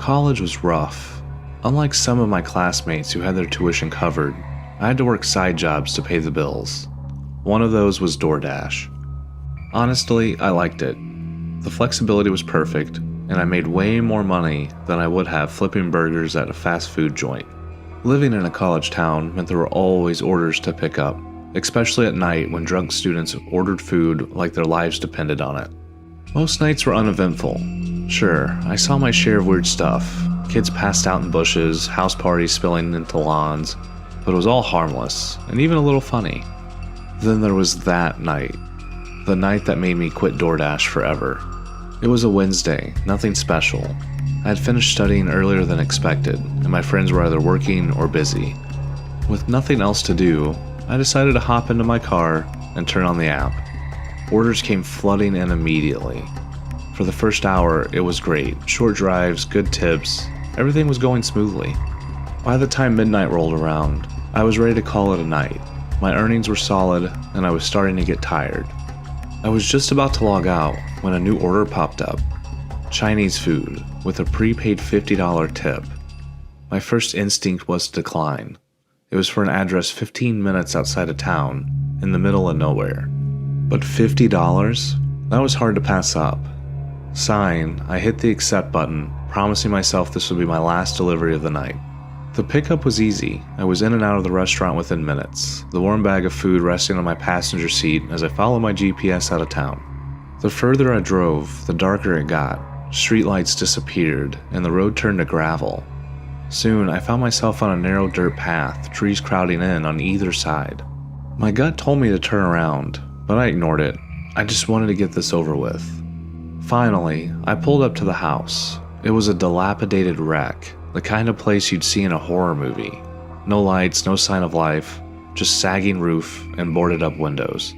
College was rough. Unlike some of my classmates who had their tuition covered, I had to work side jobs to pay the bills. One of those was DoorDash. Honestly, I liked it. The flexibility was perfect, and I made way more money than I would have flipping burgers at a fast food joint. Living in a college town meant there were always orders to pick up, especially at night when drunk students ordered food like their lives depended on it. Most nights were uneventful. Sure, I saw my share of weird stuff. Kids passed out in bushes, house parties spilling into lawns, but it was all harmless, and even a little funny. Then there was that night. The night that made me quit DoorDash forever. It was a Wednesday, nothing special. I had finished studying earlier than expected, and my friends were either working or busy. With nothing else to do, I decided to hop into my car and turn on the app. Orders came flooding in immediately. For the first hour, it was great. Short drives, good tips, everything was going smoothly. By the time midnight rolled around, I was ready to call it a night. My earnings were solid, and I was starting to get tired. I was just about to log out when a new order popped up. Chinese food, with a prepaid $50 tip. My first instinct was to decline. It was for an address 15 minutes outside of town, in the middle of nowhere. But $50? That was hard to pass up. Sighing, I hit the accept button, promising myself this would be my last delivery of the night. The pickup was easy. I was in and out of the restaurant within minutes, the warm bag of food resting on my passenger seat as I followed my GPS out of town. The further I drove, the darker it got. Streetlights disappeared, and the road turned to gravel. Soon, I found myself on a narrow dirt path, trees crowding in on either side. My gut told me to turn around, but I ignored it. I just wanted to get this over with. Finally, I pulled up to the house. It was a dilapidated wreck, the kind of place you'd see in a horror movie. No lights, no sign of life, just sagging roof and boarded up windows.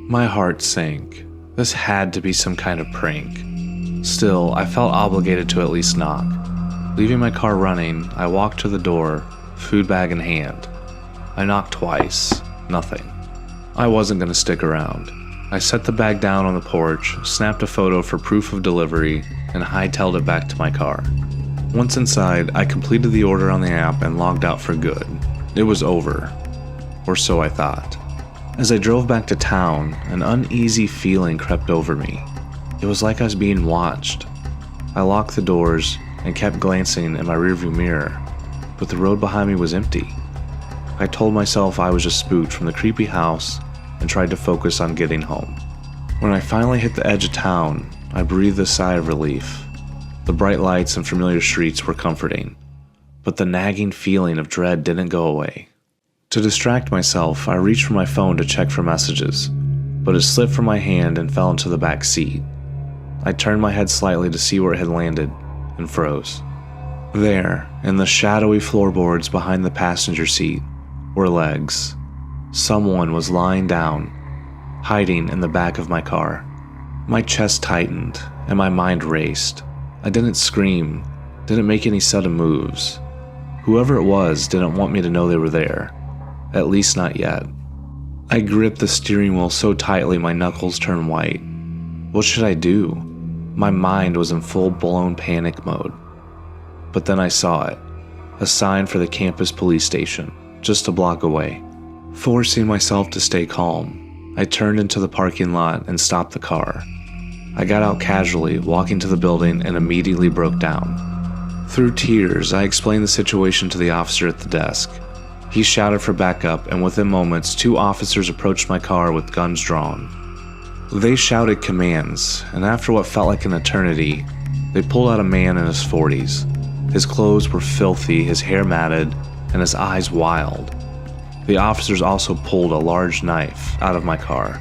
My heart sank. This had to be some kind of prank. Still, I felt obligated to at least knock. Leaving my car running, I walked to the door, food bag in hand. I knocked twice. Nothing. I wasn't going to stick around. I set the bag down on the porch, snapped a photo for proof of delivery, and hightailed it back to my car. Once inside, I completed the order on the app and logged out for good. It was over. Or so I thought. As I drove back to town, an uneasy feeling crept over me. It was like I was being watched. I locked the doors and kept glancing in my rearview mirror, but the road behind me was empty. I told myself I was just spooked from the creepy house and tried to focus on getting home. When I finally hit the edge of town, I breathed a sigh of relief. The bright lights and familiar streets were comforting, but the nagging feeling of dread didn't go away. To distract myself, I reached for my phone to check for messages, but it slipped from my hand and fell into the back seat. I turned my head slightly to see where it had landed and froze. There, in the shadowy floorboards behind the passenger seat, were legs. Someone was lying down, hiding in the back of my car. My chest tightened, and my mind raced. I didn't scream, didn't make any sudden moves. Whoever it was didn't want me to know they were there, at least not yet. I gripped the steering wheel so tightly my knuckles turned white. What should I do? My mind was in full-blown panic mode. But then I saw it, a sign for the campus police station, just a block away. Forcing myself to stay calm, I turned into the parking lot and stopped the car. I got out casually, walking to the building, and immediately broke down. Through tears, I explained the situation to the officer at the desk. He shouted for backup, and within moments, 2 officers approached my car with guns drawn. They shouted commands, and after what felt like an eternity, they pulled out a man in his 40s. His clothes were filthy, his hair matted, and his eyes wild. The officers also pulled a large knife out of my car.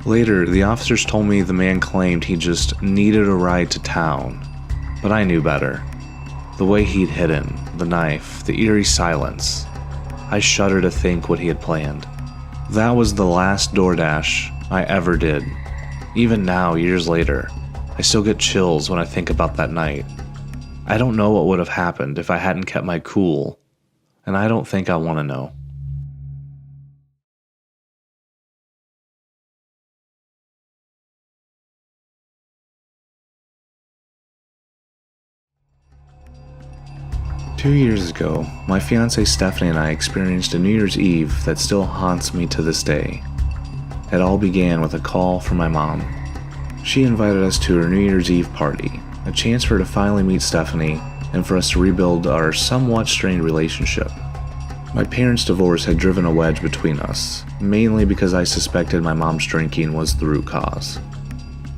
Later, the officers told me the man claimed he just needed a ride to town, but I knew better. The way he'd hidden, the knife, the eerie silence. I shudder to think what he had planned. That was the last DoorDash I ever did. Even now, years later, I still get chills when I think about that night. I don't know what would have happened if I hadn't kept my cool, and I don't think I want to know. 2 years ago, my fiancée Stephanie and I experienced a New Year's Eve that still haunts me to this day. It all began with a call from my mom. She invited us to her New Year's Eve party, a chance for her to finally meet Stephanie and for us to rebuild our somewhat strained relationship. My parents' divorce had driven a wedge between us, mainly because I suspected my mom's drinking was the root cause.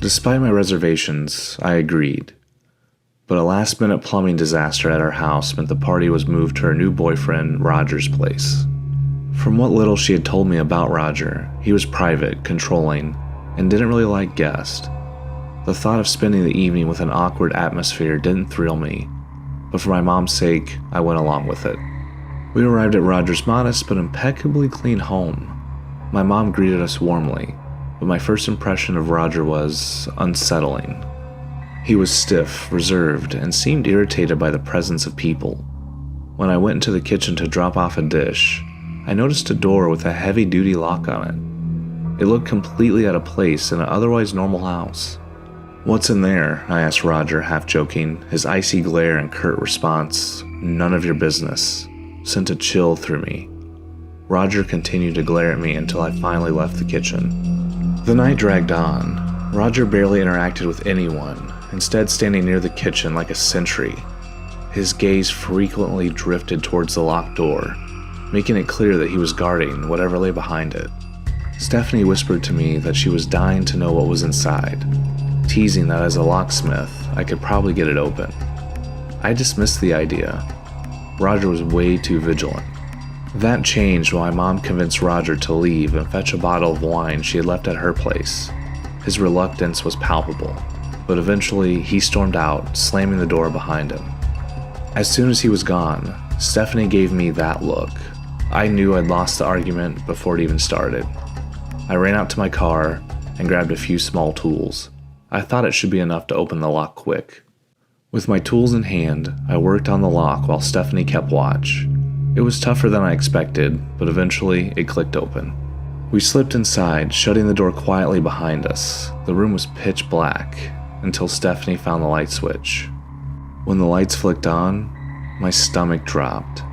Despite my reservations, I agreed. But a last-minute plumbing disaster at our house meant the party was moved to her new boyfriend, Roger's place. From what little she had told me about Roger, he was private, controlling, and didn't really like guests. The thought of spending the evening with an awkward atmosphere didn't thrill me, but for my mom's sake, I went along with it. We arrived at Roger's modest but impeccably clean home. My mom greeted us warmly, but my first impression of Roger was unsettling. He was stiff, reserved, and seemed irritated by the presence of people. When I went into the kitchen to drop off a dish, I noticed a door with a heavy-duty lock on it. It looked completely out of place in an otherwise normal house. "What's in there?" I asked Roger, half joking. His icy glare and curt response, "None of your business," sent a chill through me. Roger continued to glare at me until I finally left the kitchen. The night dragged on. Roger barely interacted with anyone, instead standing near the kitchen like a sentry. His gaze frequently drifted towards the locked door, making it clear that he was guarding whatever lay behind it. Stephanie whispered to me that she was dying to know what was inside, teasing that as a locksmith, I could probably get it open. I dismissed the idea. Roger was way too vigilant. That changed when my mom convinced Roger to leave and fetch a bottle of wine she had left at her place. His reluctance was palpable, but eventually he stormed out, slamming the door behind him. As soon as he was gone, Stephanie gave me that look. I knew I'd lost the argument before it even started. I ran out to my car and grabbed a few small tools. I thought it should be enough to open the lock quick. With my tools in hand, I worked on the lock while Stephanie kept watch. It was tougher than I expected, but eventually it clicked open. We slipped inside, shutting the door quietly behind us. The room was pitch black, until Stephanie found the light switch. When the lights flicked on, my stomach dropped.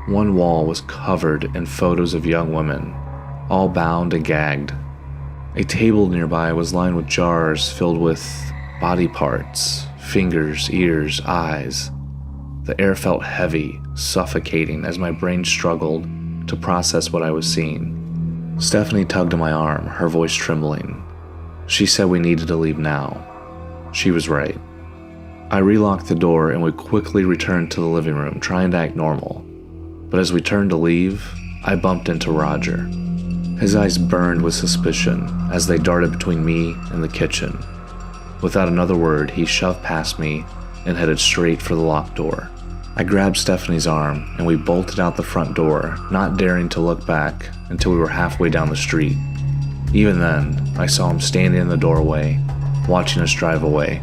One wall was covered in photos of young women, all bound and gagged. A table nearby was lined with jars filled with body parts, fingers, ears, eyes. The air felt heavy, suffocating as my brain struggled to process what I was seeing. Stephanie tugged at my arm, her voice trembling. She said we needed to leave now. She was right. I relocked the door and we quickly returned to the living room, trying to act normal. But as we turned to leave, I bumped into Roger. His eyes burned with suspicion as they darted between me and the kitchen. Without another word, he shoved past me and headed straight for the locked door. I grabbed Stephanie's arm and we bolted out the front door, not daring to look back until we were halfway down the street. Even then, I saw him standing in the doorway, watching us drive away.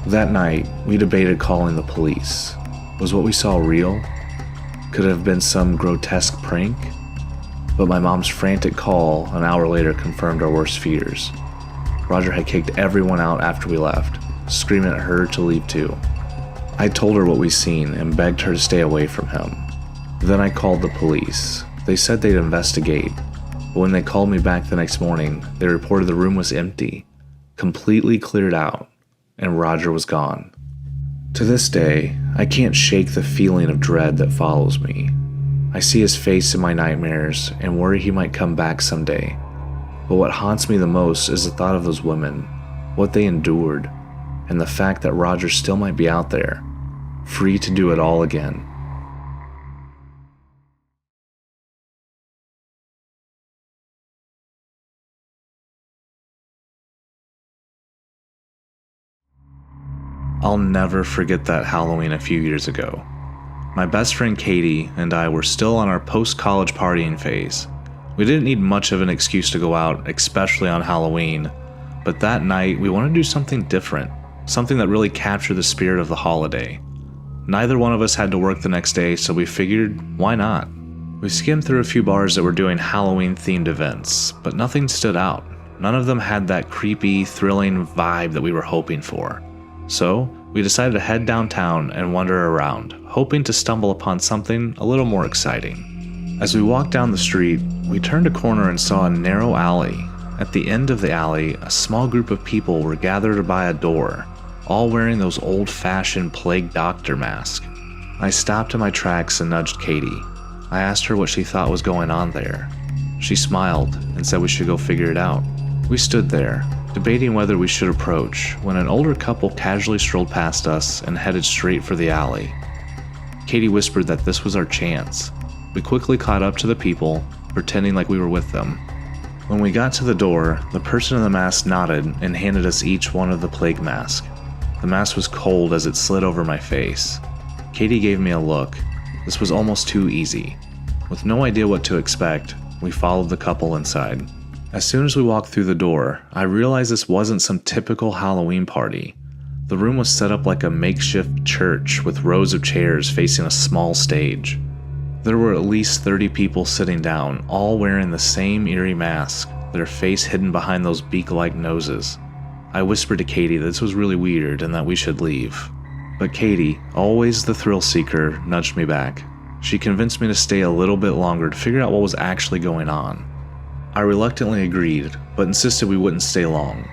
That night, we debated calling the police. Was what we saw real? Could it have been some grotesque prank? But my mom's frantic call an hour later confirmed our worst fears. Roger had kicked everyone out after we left, screaming at her to leave too. I told her what we'd seen and begged her to stay away from him. Then I called the police. They said they'd investigate, but when they called me back the next morning, they reported the room was empty, completely cleared out, and Roger was gone. To this day, I can't shake the feeling of dread that follows me. I see his face in my nightmares and worry he might come back someday. But what haunts me the most is the thought of those women, what they endured, and the fact that Roger still might be out there, free to do it all again. I'll never forget that Halloween a few years ago. My best friend Katie and I were still on our post-college partying phase. We didn't need much of an excuse to go out, especially on Halloween, but that night we wanted to do something different, something that really captured the spirit of the holiday. Neither one of us had to work the next day, so we figured, why not? We skimmed through a few bars that were doing Halloween-themed events, but nothing stood out. None of them had that creepy, thrilling vibe that we were hoping for. So, We decided to head downtown and wander around, hoping to stumble upon something a little more exciting. As we walked down the street, we turned a corner and saw a narrow alley. At the end of the alley, a small group of people were gathered by a door, all wearing those old-fashioned plague doctor masks. I stopped in my tracks and nudged Katie. I asked her what she thought was going on there. She smiled and said we should go figure it out. We stood there, debating whether we should approach, when an older couple casually strolled past us and headed straight for the alley. Katie whispered that this was our chance. We quickly caught up to the people, pretending like we were with them. When we got to the door, the person in the mask nodded and handed us each one of the plague masks. The mask was cold as it slid over my face. Katie gave me a look. This was almost too easy. With no idea what to expect, we followed the couple inside. As soon as we walked through the door, I realized this wasn't some typical Halloween party. The room was set up like a makeshift church with rows of chairs facing a small stage. There were at least 30 people sitting down, all wearing the same eerie mask, their face hidden behind those beak-like noses. I whispered to Katie that this was really weird and that we should leave. But Katie, always the thrill seeker, nudged me back. She convinced me to stay a little bit longer to figure out what was actually going on. I reluctantly agreed, but insisted we wouldn't stay long.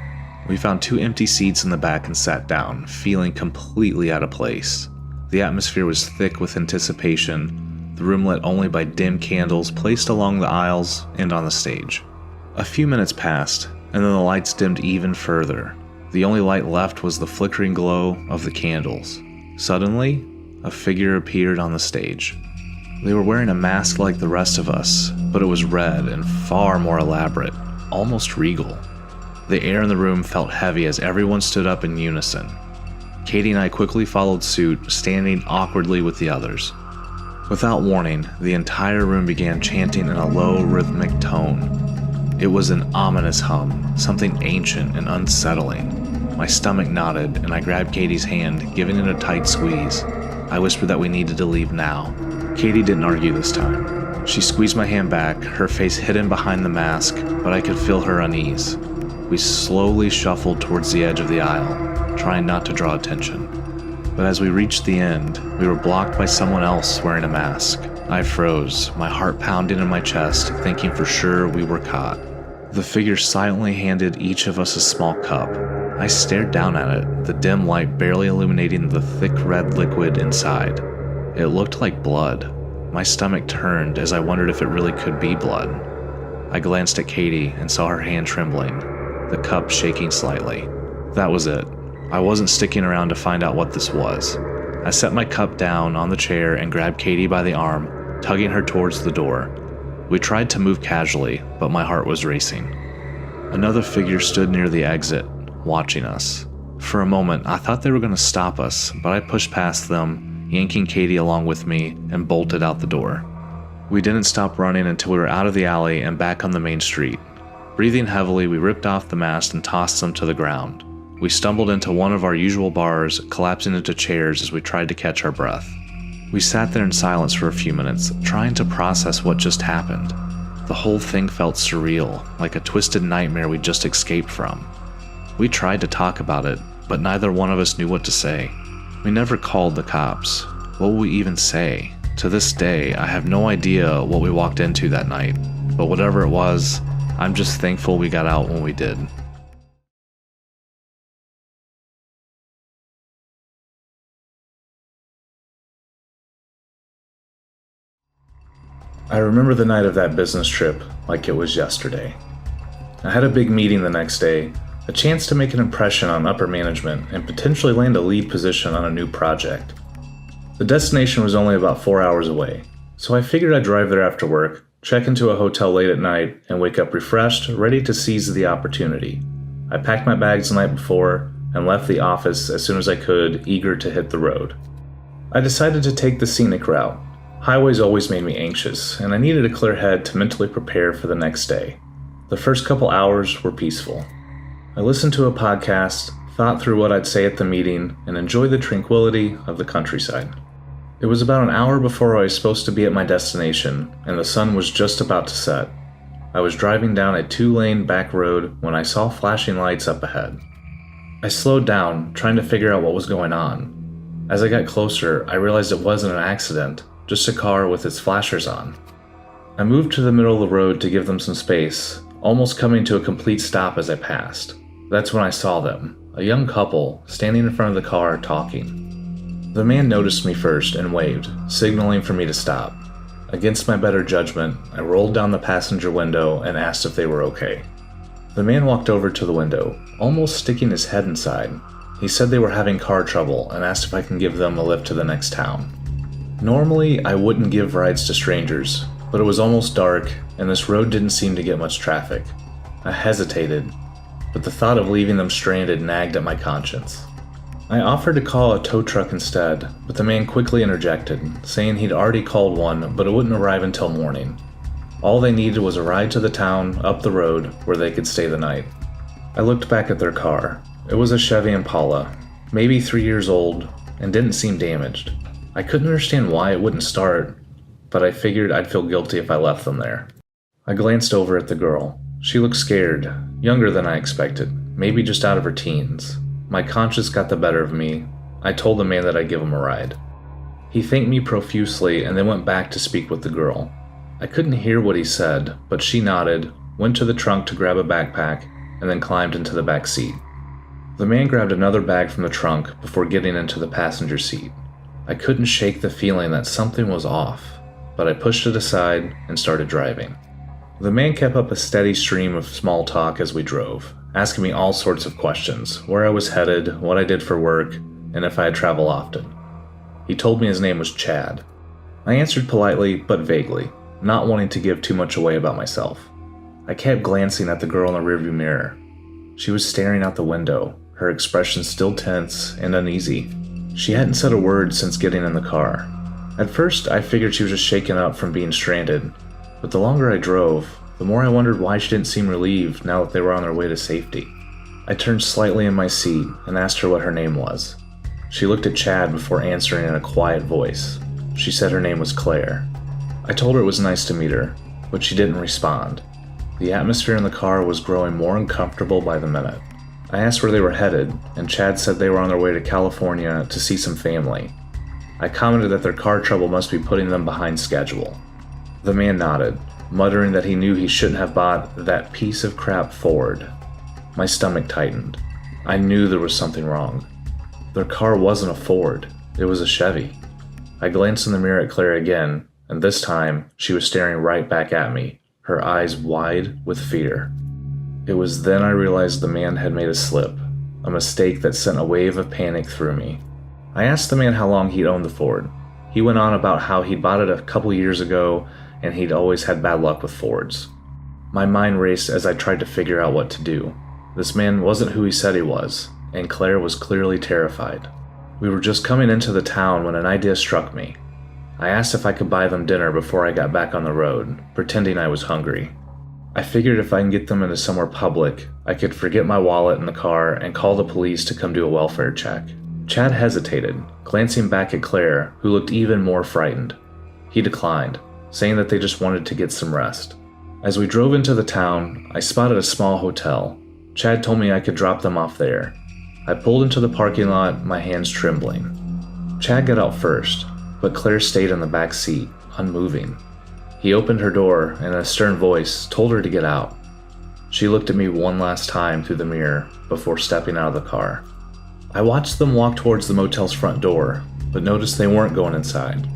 We found 2 empty seats in the back and sat down, feeling completely out of place. The atmosphere was thick with anticipation, the room lit only by dim candles placed along the aisles and on the stage. A few minutes passed, and then the lights dimmed even further. The only light left was the flickering glow of the candles. Suddenly, a figure appeared on the stage. They were wearing a mask like the rest of us, but it was red and far more elaborate, almost regal. The air in the room felt heavy as everyone stood up in unison. Katie and I quickly followed suit, standing awkwardly with the others. Without warning, the entire room began chanting in a low, rhythmic tone. It was an ominous hum, something ancient and unsettling. My stomach knotted, and I grabbed Katie's hand, giving it a tight squeeze. I whispered that we needed to leave now. Katie didn't argue this time. She squeezed my hand back, her face hidden behind the mask, but I could feel her unease. We slowly shuffled towards the edge of the aisle, trying not to draw attention. But as we reached the end, we were blocked by someone else wearing a mask. I froze, my heart pounding in my chest, thinking for sure we were caught. The figure silently handed each of us a small cup. I stared down at it, the dim light barely illuminating the thick red liquid inside. It looked like blood. My stomach turned as I wondered if it really could be blood. I glanced at Katie and saw her hand trembling, the cup shaking slightly. That was it. I wasn't sticking around to find out what this was. I set my cup down on the chair and grabbed Katie by the arm, tugging her towards the door. We tried to move casually, but my heart was racing. Another figure stood near the exit, watching us. For a moment, I thought they were going to stop us, but I pushed past them, yanking Katie along with me, and bolted out the door. We didn't stop running until we were out of the alley and back on the main street. Breathing heavily, we ripped off the masks and tossed them to the ground. We stumbled into one of our usual bars, collapsing into chairs as we tried to catch our breath. We sat there in silence for a few minutes, trying to process what just happened. The whole thing felt surreal, like a twisted nightmare we just escaped from. We tried to talk about it, but neither one of us knew what to say. We never called the cops. What would we even say? To this day, I have no idea what we walked into that night, but whatever it was, I'm just thankful we got out when we did. I remember the night of that business trip like it was yesterday. I had a big meeting the next day, a chance to make an impression on upper management and potentially land a lead position on a new project. The destination was only about 4 hours away, so I figured I'd drive there after work, check into a hotel late at night, and wake up refreshed, ready to seize the opportunity. I packed my bags the night before and left the office as soon as I could, eager to hit the road. I decided to take the scenic route. Highways always made me anxious, and I needed a clear head to mentally prepare for the next day. The first couple hours were peaceful. I listened to a podcast, thought through what I'd say at the meeting, and enjoyed the tranquility of the countryside. It was about an hour before I was supposed to be at my destination, and the sun was just about to set. I was driving down a 2-lane back road when I saw flashing lights up ahead. I slowed down, trying to figure out what was going on. As I got closer, I realized it wasn't an accident, just a car with its flashers on. I moved to the middle of the road to give them some space, almost coming to a complete stop as I passed. That's when I saw them, a young couple, standing in front of the car, talking. The man noticed me first and waved, signaling for me to stop. Against my better judgment, I rolled down the passenger window and asked if they were okay. The man walked over to the window, almost sticking his head inside. He said they were having car trouble and asked if I can give them a lift to the next town. Normally, I wouldn't give rides to strangers, but it was almost dark and this road didn't seem to get much traffic. I hesitated, but the thought of leaving them stranded nagged at my conscience. I offered to call a tow truck instead, but the man quickly interjected, saying he'd already called one, but it wouldn't arrive until morning. All they needed was a ride to the town up the road where they could stay the night. I looked back at their car. It was a Chevy Impala, maybe 3 years old, and didn't seem damaged. I couldn't understand why it wouldn't start, but I figured I'd feel guilty if I left them there. I glanced over at the girl. She looked scared, younger than I expected, maybe just out of her teens. My conscience got the better of me. I told the man that I'd give him a ride. He thanked me profusely and then went back to speak with the girl. I couldn't hear what he said, but she nodded, went to the trunk to grab a backpack, and then climbed into the back seat. The man grabbed another bag from the trunk before getting into the passenger seat. I couldn't shake the feeling that something was off, but I pushed it aside and started driving. The man kept up a steady stream of small talk as we drove, asking me all sorts of questions, where I was headed, what I did for work, and if I had traveled often. He told me his name was Chad. I answered politely but vaguely, not wanting to give too much away about myself. I kept glancing at the girl in the rearview mirror. She was staring out the window, her expression still tense and uneasy. She hadn't said a word since getting in the car. At first, I figured she was just shaken up from being stranded, but the longer I drove, the more I wondered why she didn't seem relieved now that they were on their way to safety. I turned slightly in my seat and asked her what her name was. She looked at Chad before answering in a quiet voice. She said her name was Claire. I told her it was nice to meet her, but she didn't respond. The atmosphere in the car was growing more uncomfortable by the minute. I asked where they were headed, and Chad said they were on their way to California to see some family. I commented that their car trouble must be putting them behind schedule. The man nodded, muttering that he knew he shouldn't have bought that piece of crap Ford. My stomach tightened. I knew there was something wrong. Their car wasn't a Ford, it was a Chevy. I glanced in the mirror at Claire again, and this time she was staring right back at me, her eyes wide with fear. It was then I realized the man had made a slip, a mistake that sent a wave of panic through me. I asked the man how long he'd owned the Ford. He went on about how he'd bought it a couple years ago and he'd always had bad luck with Fords. My mind raced as I tried to figure out what to do. This man wasn't who he said he was, and Claire was clearly terrified. We were just coming into the town when an idea struck me. I asked if I could buy them dinner before I got back on the road, pretending I was hungry. I figured if I can get them into somewhere public, I could forget my wallet in the car and call the police to come do a welfare check. Chad hesitated, glancing back at Claire, who looked even more frightened. He declined, saying that they just wanted to get some rest. As we drove into the town, I spotted a small hotel. Chad told me I could drop them off there. I pulled into the parking lot, my hands trembling. Chad got out first, but Claire stayed in the back seat, unmoving. He opened her door and in a stern voice told her to get out. She looked at me one last time through the mirror before stepping out of the car. I watched them walk towards the motel's front door, but noticed they weren't going inside.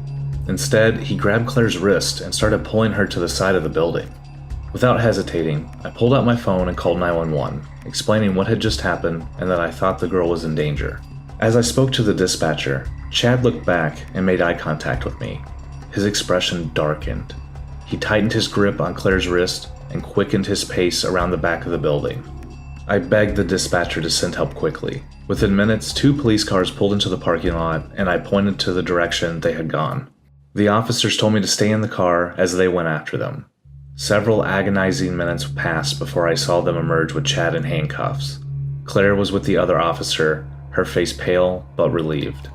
Instead, he grabbed Claire's wrist and started pulling her to the side of the building. Without hesitating, I pulled out my phone and called 911, explaining what had just happened and that I thought the girl was in danger. As I spoke to the dispatcher, Chad looked back and made eye contact with me. His expression darkened. He tightened his grip on Claire's wrist and quickened his pace around the back of the building. I begged the dispatcher to send help quickly. Within minutes, 2 police cars pulled into the parking lot and I pointed to the direction they had gone. The officers told me to stay in the car as they went after them. Several agonizing minutes passed before I saw them emerge with Chad in handcuffs. Claire was with the other officer, her face pale but relieved.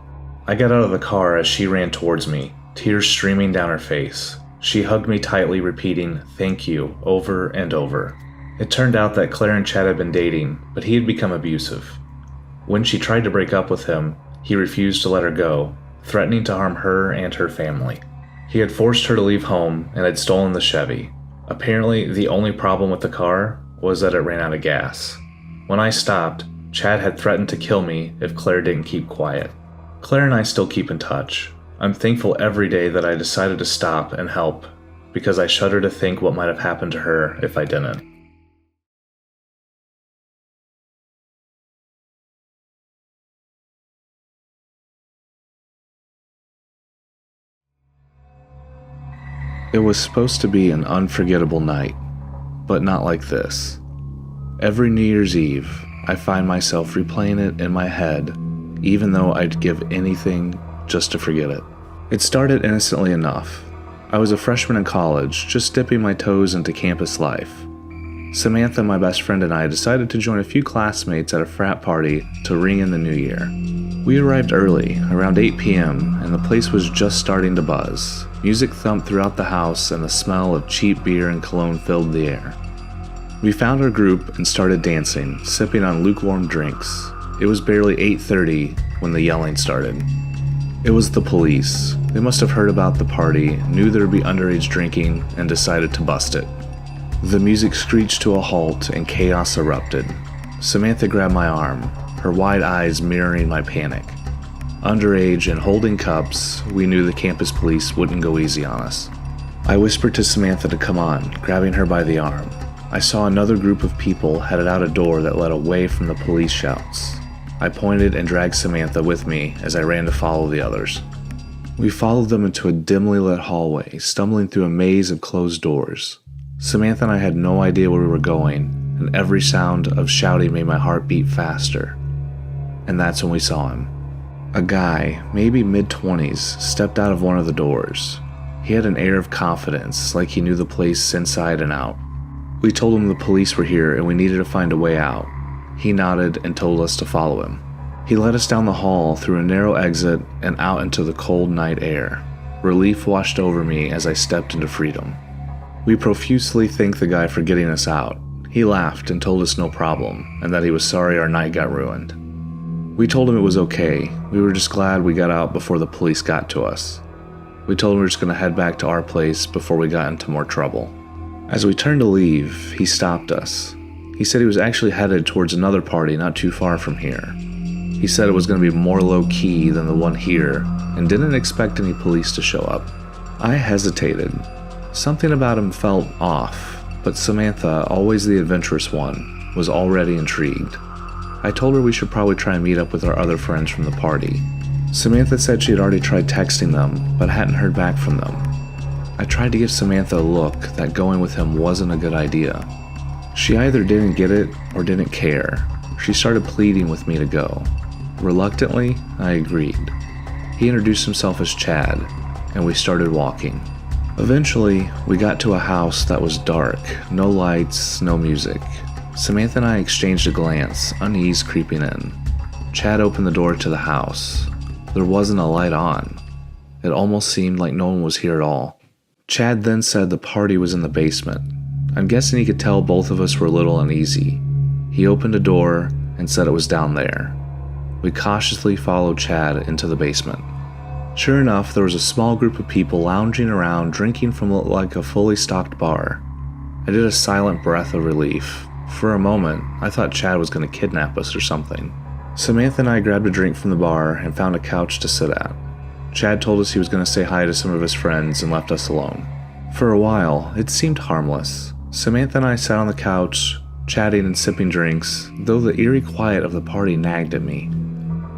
I got out of the car as she ran towards me, tears streaming down her face. She hugged me tightly, repeating, "Thank you," over and over. It turned out that Claire and Chad had been dating, but he had become abusive. When she tried to break up with him, he refused to let her go, threatening to harm her and her family. He had forced her to leave home and had stolen the Chevy. Apparently, the only problem with the car was that it ran out of gas. When I stopped, Chad had threatened to kill me if Claire didn't keep quiet. Claire and I still keep in touch. I'm thankful every day that I decided to stop and help, because I shudder to think what might have happened to her if I didn't. It was supposed to be an unforgettable night, but not like this. Every New Year's Eve, I find myself replaying it in my head, even though I'd give anything just to forget it. It started innocently enough. I was a freshman in college, just dipping my toes into campus life. Samantha, my best friend, and I decided to join a few classmates at a frat party to ring in the new year. We arrived early, around 8 p.m., and the place was just starting to buzz. Music thumped throughout the house, and the smell of cheap beer and cologne filled the air. We found our group and started dancing, sipping on lukewarm drinks. It was barely 8:30 when the yelling started. It was the police. They must have heard about the party, knew there would be underage drinking, and decided to bust it. The music screeched to a halt and chaos erupted. Samantha grabbed my arm, her wide eyes mirroring my panic. Underage and holding cups, we knew the campus police wouldn't go easy on us. I whispered to Samantha to come on, grabbing her by the arm. I saw another group of people headed out a door that led away from the police shouts. I pointed and dragged Samantha with me as I ran to follow the others. We followed them into a dimly lit hallway, stumbling through a maze of closed doors. Samantha and I had no idea where we were going, and every sound of shouting made my heart beat faster. And that's when we saw him. A guy, maybe mid-20s, stepped out of one of the doors. He had an air of confidence, like he knew the place inside and out. We told him the police were here and we needed to find a way out. He nodded and told us to follow him. He led us down the hall through a narrow exit and out into the cold night air. Relief washed over me as I stepped into freedom. We profusely thanked the guy for getting us out. He laughed and told us no problem, and that he was sorry our night got ruined. We told him it was okay. We were just glad we got out before the police got to us. We told him we were just going to head back to our place before we got into more trouble. As we turned to leave, he stopped us. He said he was actually headed towards another party not too far from here. He said it was going to be more low-key than the one here, and didn't expect any police to show up. I hesitated. Something about him felt off, but Samantha, always the adventurous one, was already intrigued. I told her we should probably try and meet up with our other friends from the party. Samantha said she had already tried texting them, but hadn't heard back from them. I tried to give Samantha a look that going with him wasn't a good idea. She either didn't get it or didn't care. She started pleading with me to go. Reluctantly, I agreed. He introduced himself as Chad, and we started walking. Eventually, we got to a house that was dark, no lights, no music. Samantha and I exchanged a glance, unease creeping in. Chad opened the door to the house. There wasn't a light on. It almost seemed like no one was here at all. Chad then said the party was in the basement. I'm guessing he could tell both of us were a little uneasy. He opened a door and said it was down there. We cautiously followed Chad into the basement. Sure enough, there was a small group of people lounging around drinking from what looked like a fully stocked bar. I did a silent breath of relief. For a moment, I thought Chad was going to kidnap us or something. Samantha and I grabbed a drink from the bar and found a couch to sit at. Chad told us he was going to say hi to some of his friends and left us alone. For a while, it seemed harmless. Samantha and I sat on the couch, chatting and sipping drinks, though the eerie quiet of the party nagged at me.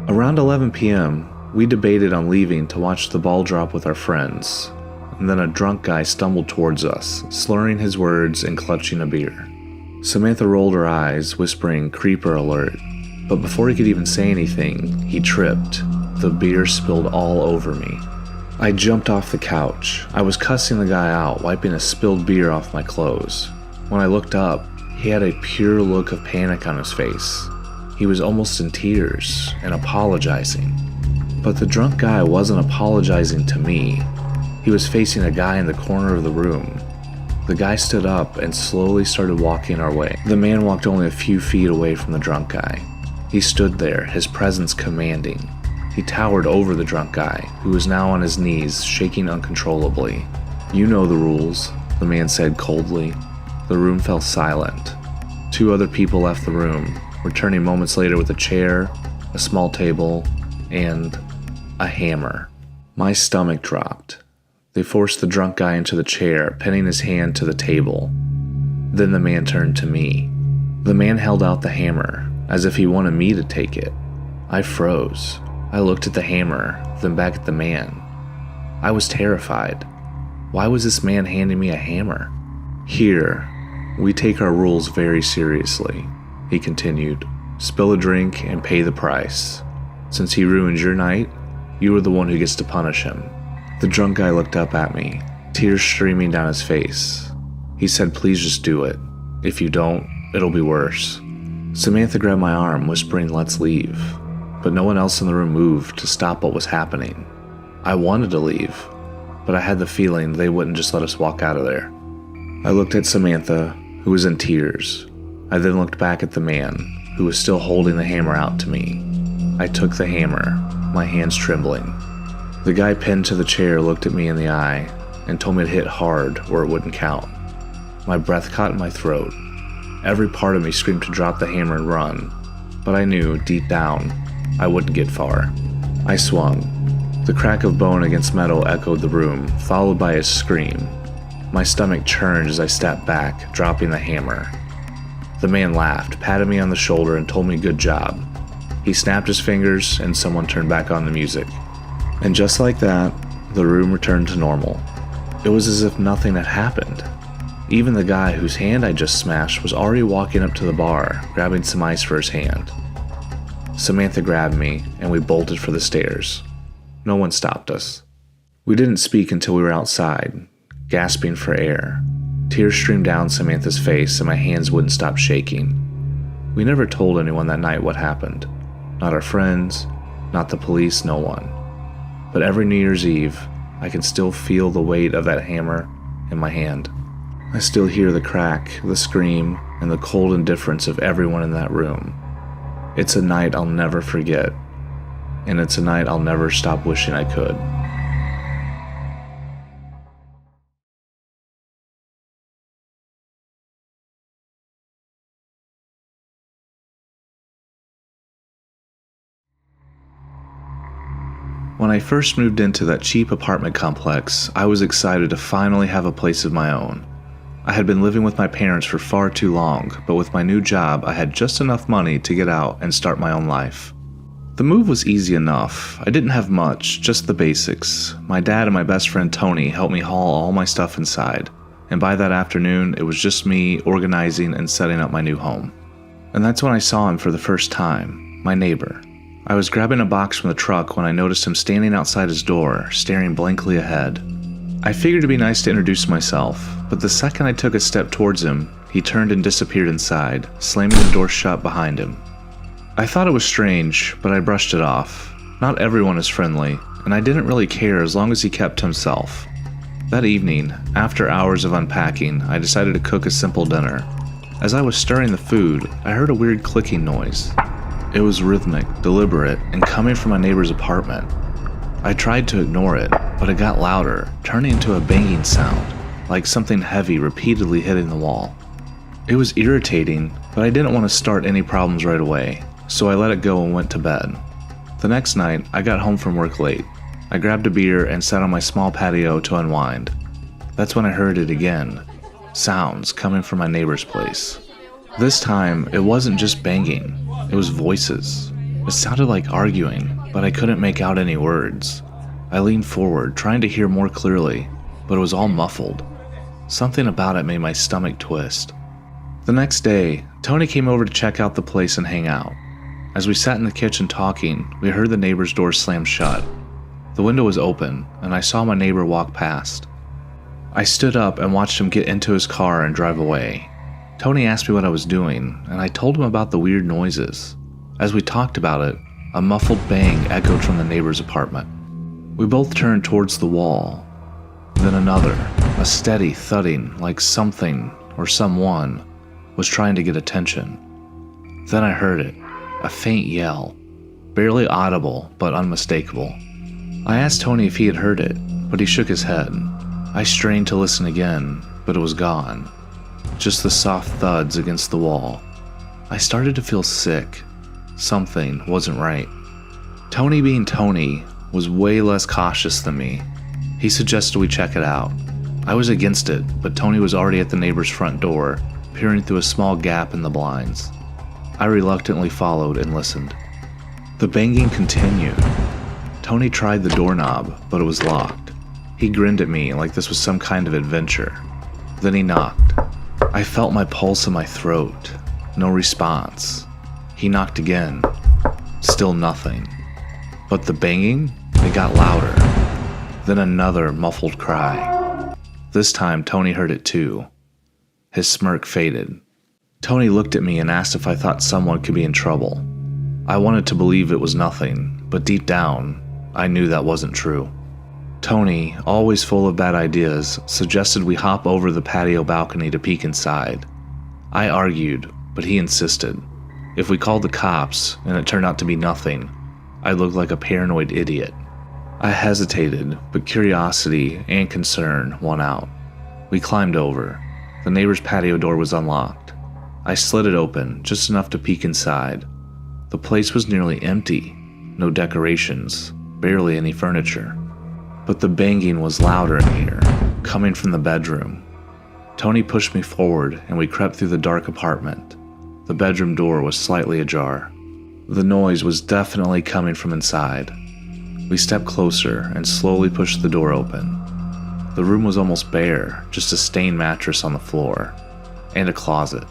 Around 11 p.m., we debated on leaving to watch the ball drop with our friends, and then a drunk guy stumbled towards us, slurring his words and clutching a beer. Samantha rolled her eyes, whispering, "Creeper alert." But before he could even say anything, he tripped. The beer spilled all over me. I jumped off the couch. I was cussing the guy out, wiping a spilled beer off my clothes. When I looked up, he had a pure look of panic on his face. He was almost in tears and apologizing. But the drunk guy wasn't apologizing to me. He was facing a guy in the corner of the room. The guy stood up and slowly started walking our way. The man walked only a few feet away from the drunk guy. He stood there, his presence commanding. He towered over the drunk guy, who was now on his knees, shaking uncontrollably. "You know the rules," the man said coldly. The room fell silent. 2 other people left the room, returning moments later with a chair, a small table, and a hammer. My stomach dropped. They forced the drunk guy into the chair, pinning his hand to the table. Then the man turned to me. The man held out the hammer, as if he wanted me to take it. I froze. I looked at the hammer, then back at the man. I was terrified. Why was this man handing me a hammer? "Here, we take our rules very seriously," he continued. "Spill a drink and pay the price. Since he ruined your night, you are the one who gets to punish him." The drunk guy looked up at me, tears streaming down his face. He said, "Please just do it. If you don't, it'll be worse." Samantha grabbed my arm, whispering, "Let's leave." But no one else in the room moved to stop what was happening. I wanted to leave, but I had the feeling they wouldn't just let us walk out of there. I looked at Samantha, who was in tears. I then looked back at the man, who was still holding the hammer out to me. I took the hammer, my hands trembling. The guy pinned to the chair looked at me in the eye and told me to hit hard or it wouldn't count. My breath caught in my throat. Every part of me screamed to drop the hammer and run, but I knew, deep down, I wouldn't get far. I swung. The crack of bone against metal echoed the room, followed by a scream. My stomach churned as I stepped back, dropping the hammer. The man laughed, patted me on the shoulder, and told me good job. He snapped his fingers, and someone turned back on the music. And just like that, the room returned to normal. It was as if nothing had happened. Even the guy whose hand I just smashed was already walking up to the bar, grabbing some ice for his hand. Samantha grabbed me, and we bolted for the stairs. No one stopped us. We didn't speak until we were outside, gasping for air. Tears streamed down Samantha's face, and my hands wouldn't stop shaking. We never told anyone that night what happened. Not our friends, not the police, no one. But every New Year's Eve, I can still feel the weight of that hammer in my hand. I still hear the crack, the scream, and the cold indifference of everyone in that room. It's a night I'll never forget, and it's a night I'll never stop wishing I could. When I first moved into that cheap apartment complex, I was excited to finally have a place of my own. I had been living with my parents for far too long, but with my new job, I had just enough money to get out and start my own life. The move was easy enough. I didn't have much, just the basics. My dad and my best friend Tony helped me haul all my stuff inside, and by that afternoon, it was just me organizing and setting up my new home. And that's when I saw him for the first time, my neighbor. I was grabbing a box from the truck when I noticed him standing outside his door, staring blankly ahead. I figured it'd be nice to introduce myself, but the second I took a step towards him, he turned and disappeared inside, slamming the door shut behind him. I thought it was strange, but I brushed it off. Not everyone is friendly, and I didn't really care as long as he kept to himself. That evening, after hours of unpacking, I decided to cook a simple dinner. As I was stirring the food, I heard a weird clicking noise. It was rhythmic, deliberate, and coming from my neighbor's apartment. I tried to ignore it, but it got louder, turning into a banging sound, like something heavy repeatedly hitting the wall. It was irritating, but I didn't want to start any problems right away, so I let it go and went to bed. The next night, I got home from work late. I grabbed a beer and sat on my small patio to unwind. That's when I heard it again, sounds coming from my neighbor's place. This time, it wasn't just banging, it was voices. It sounded like arguing, but I couldn't make out any words. I leaned forward, trying to hear more clearly, but it was all muffled. Something about it made my stomach twist. The next day, Tony came over to check out the place and hang out. As we sat in the kitchen talking, we heard the neighbor's door slam shut. The window was open, and I saw my neighbor walk past. I stood up and watched him get into his car and drive away. Tony asked me what I was doing, and I told him about the weird noises. As we talked about it, a muffled bang echoed from the neighbor's apartment. We both turned towards the wall. Then another, a steady thudding like something or someone was trying to get attention. Then I heard it. A faint yell, barely audible but unmistakable. I asked Tony if he had heard it, but he shook his head. I strained to listen again, but it was gone. Just the soft thuds against the wall. I started to feel sick. Something wasn't right. Tony, being Tony, was way less cautious than me. He suggested we check it out. I was against it, but Tony was already at the neighbor's front door, peering through a small gap in the blinds. I reluctantly followed and listened. The banging continued. Tony tried the doorknob, but it was locked. He grinned at me like this was some kind of adventure. Then he knocked. I felt my pulse in my throat. No response. He knocked again. Still nothing. But the banging, it got louder. Then another muffled cry. This time Tony heard it too. His smirk faded. Tony looked at me and asked if I thought someone could be in trouble. I wanted to believe it was nothing, but deep down, I knew that wasn't true. Tony, always full of bad ideas, suggested we hop over the patio balcony to peek inside. I argued, but he insisted. If we called the cops and it turned out to be nothing, I'd look like a paranoid idiot. I hesitated, but curiosity and concern won out. We climbed over. The neighbor's patio door was unlocked. I slid it open, just enough to peek inside. The place was nearly empty. No decorations, barely any furniture. But the banging was louder in here, coming from the bedroom. Tony pushed me forward and we crept through the dark apartment. The bedroom door was slightly ajar. The noise was definitely coming from inside. We stepped closer and slowly pushed the door open. The room was almost bare, just a stained mattress on the floor, and a closet.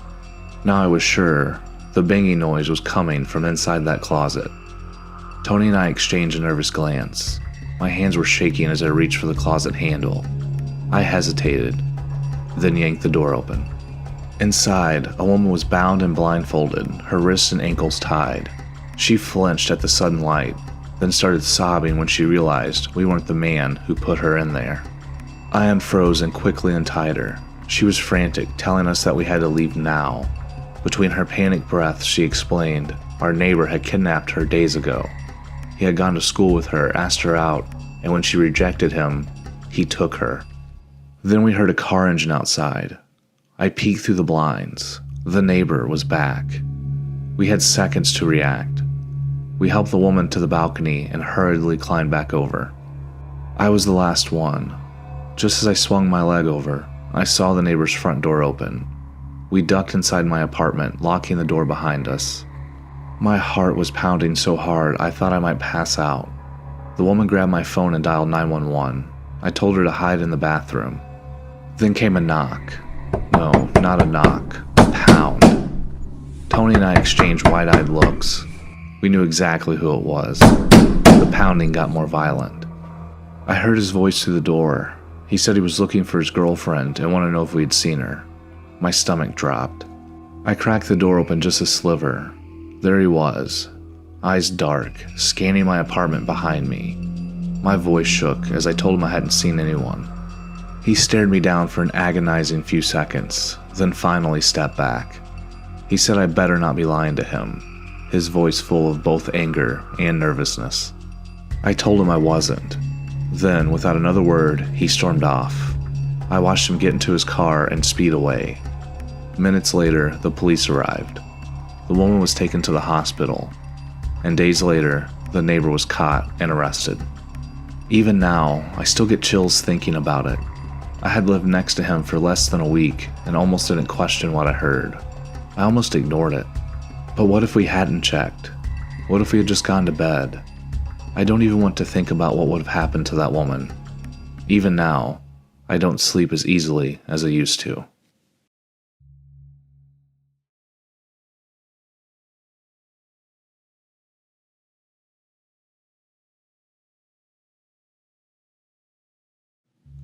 Now I was sure the banging noise was coming from inside that closet. Tony and I exchanged a nervous glance. My hands were shaking as I reached for the closet handle. I hesitated, then yanked the door open. Inside, a woman was bound and blindfolded, her wrists and ankles tied. She flinched at the sudden light, then started sobbing when she realized we weren't the man who put her in there. I unfroze and quickly untied her. She was frantic, telling us that we had to leave now. Between her panic breaths, she explained our neighbor had kidnapped her days ago. He had gone to school with her, asked her out, and when she rejected him, he took her. Then we heard a car engine outside. I peeked through the blinds. The neighbor was back. We had seconds to react. We helped the woman to the balcony and hurriedly climbed back over. I was the last one. Just as I swung my leg over, I saw the neighbor's front door open. We ducked inside my apartment, locking the door behind us. My heart was pounding so hard I thought I might pass out. The woman grabbed my phone and dialed 911. I told her to hide in the bathroom. Then came a knock. No, not a knock. A pound. Tony and I exchanged wide-eyed looks. We knew exactly who it was. The pounding got more violent. I heard his voice through the door. He said he was looking for his girlfriend and wanted to know if we'd seen her. My stomach dropped. I cracked the door open just a sliver. There he was, eyes dark, scanning my apartment behind me. My voice shook as I told him I hadn't seen anyone. He stared me down for an agonizing few seconds, then finally stepped back. He said I better not be lying to him, his voice full of both anger and nervousness. I told him I wasn't. Then, without another word, he stormed off. I watched him get into his car and speed away. Minutes later, the police arrived. The woman was taken to the hospital, and days later, the neighbor was caught and arrested. Even now, I still get chills thinking about it. I had lived next to him for less than a week and almost didn't question what I heard. I almost ignored it. But what if we hadn't checked? What if we had just gone to bed? I don't even want to think about what would have happened to that woman. Even now, I don't sleep as easily as I used to.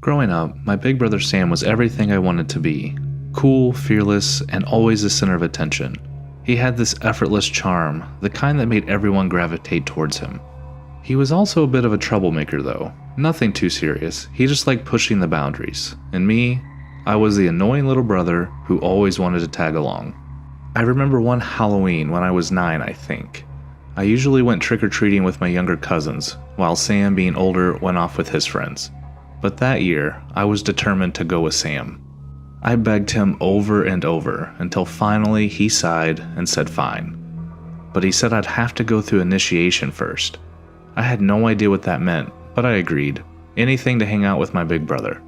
Growing up, my big brother Sam was everything I wanted to be. Cool, fearless, and always the center of attention. He had this effortless charm, the kind that made everyone gravitate towards him. He was also a bit of a troublemaker though. Nothing too serious, he just liked pushing the boundaries. And me, I was the annoying little brother who always wanted to tag along. I remember one Halloween when I was 9, I think. I usually went trick-or-treating with my younger cousins, while Sam, being older, went off with his friends. But that year, I was determined to go with Sam. I begged him over and over until finally he sighed and said fine. But he said I'd have to go through initiation first. I had no idea what that meant, but I agreed. Anything to hang out with my big brother.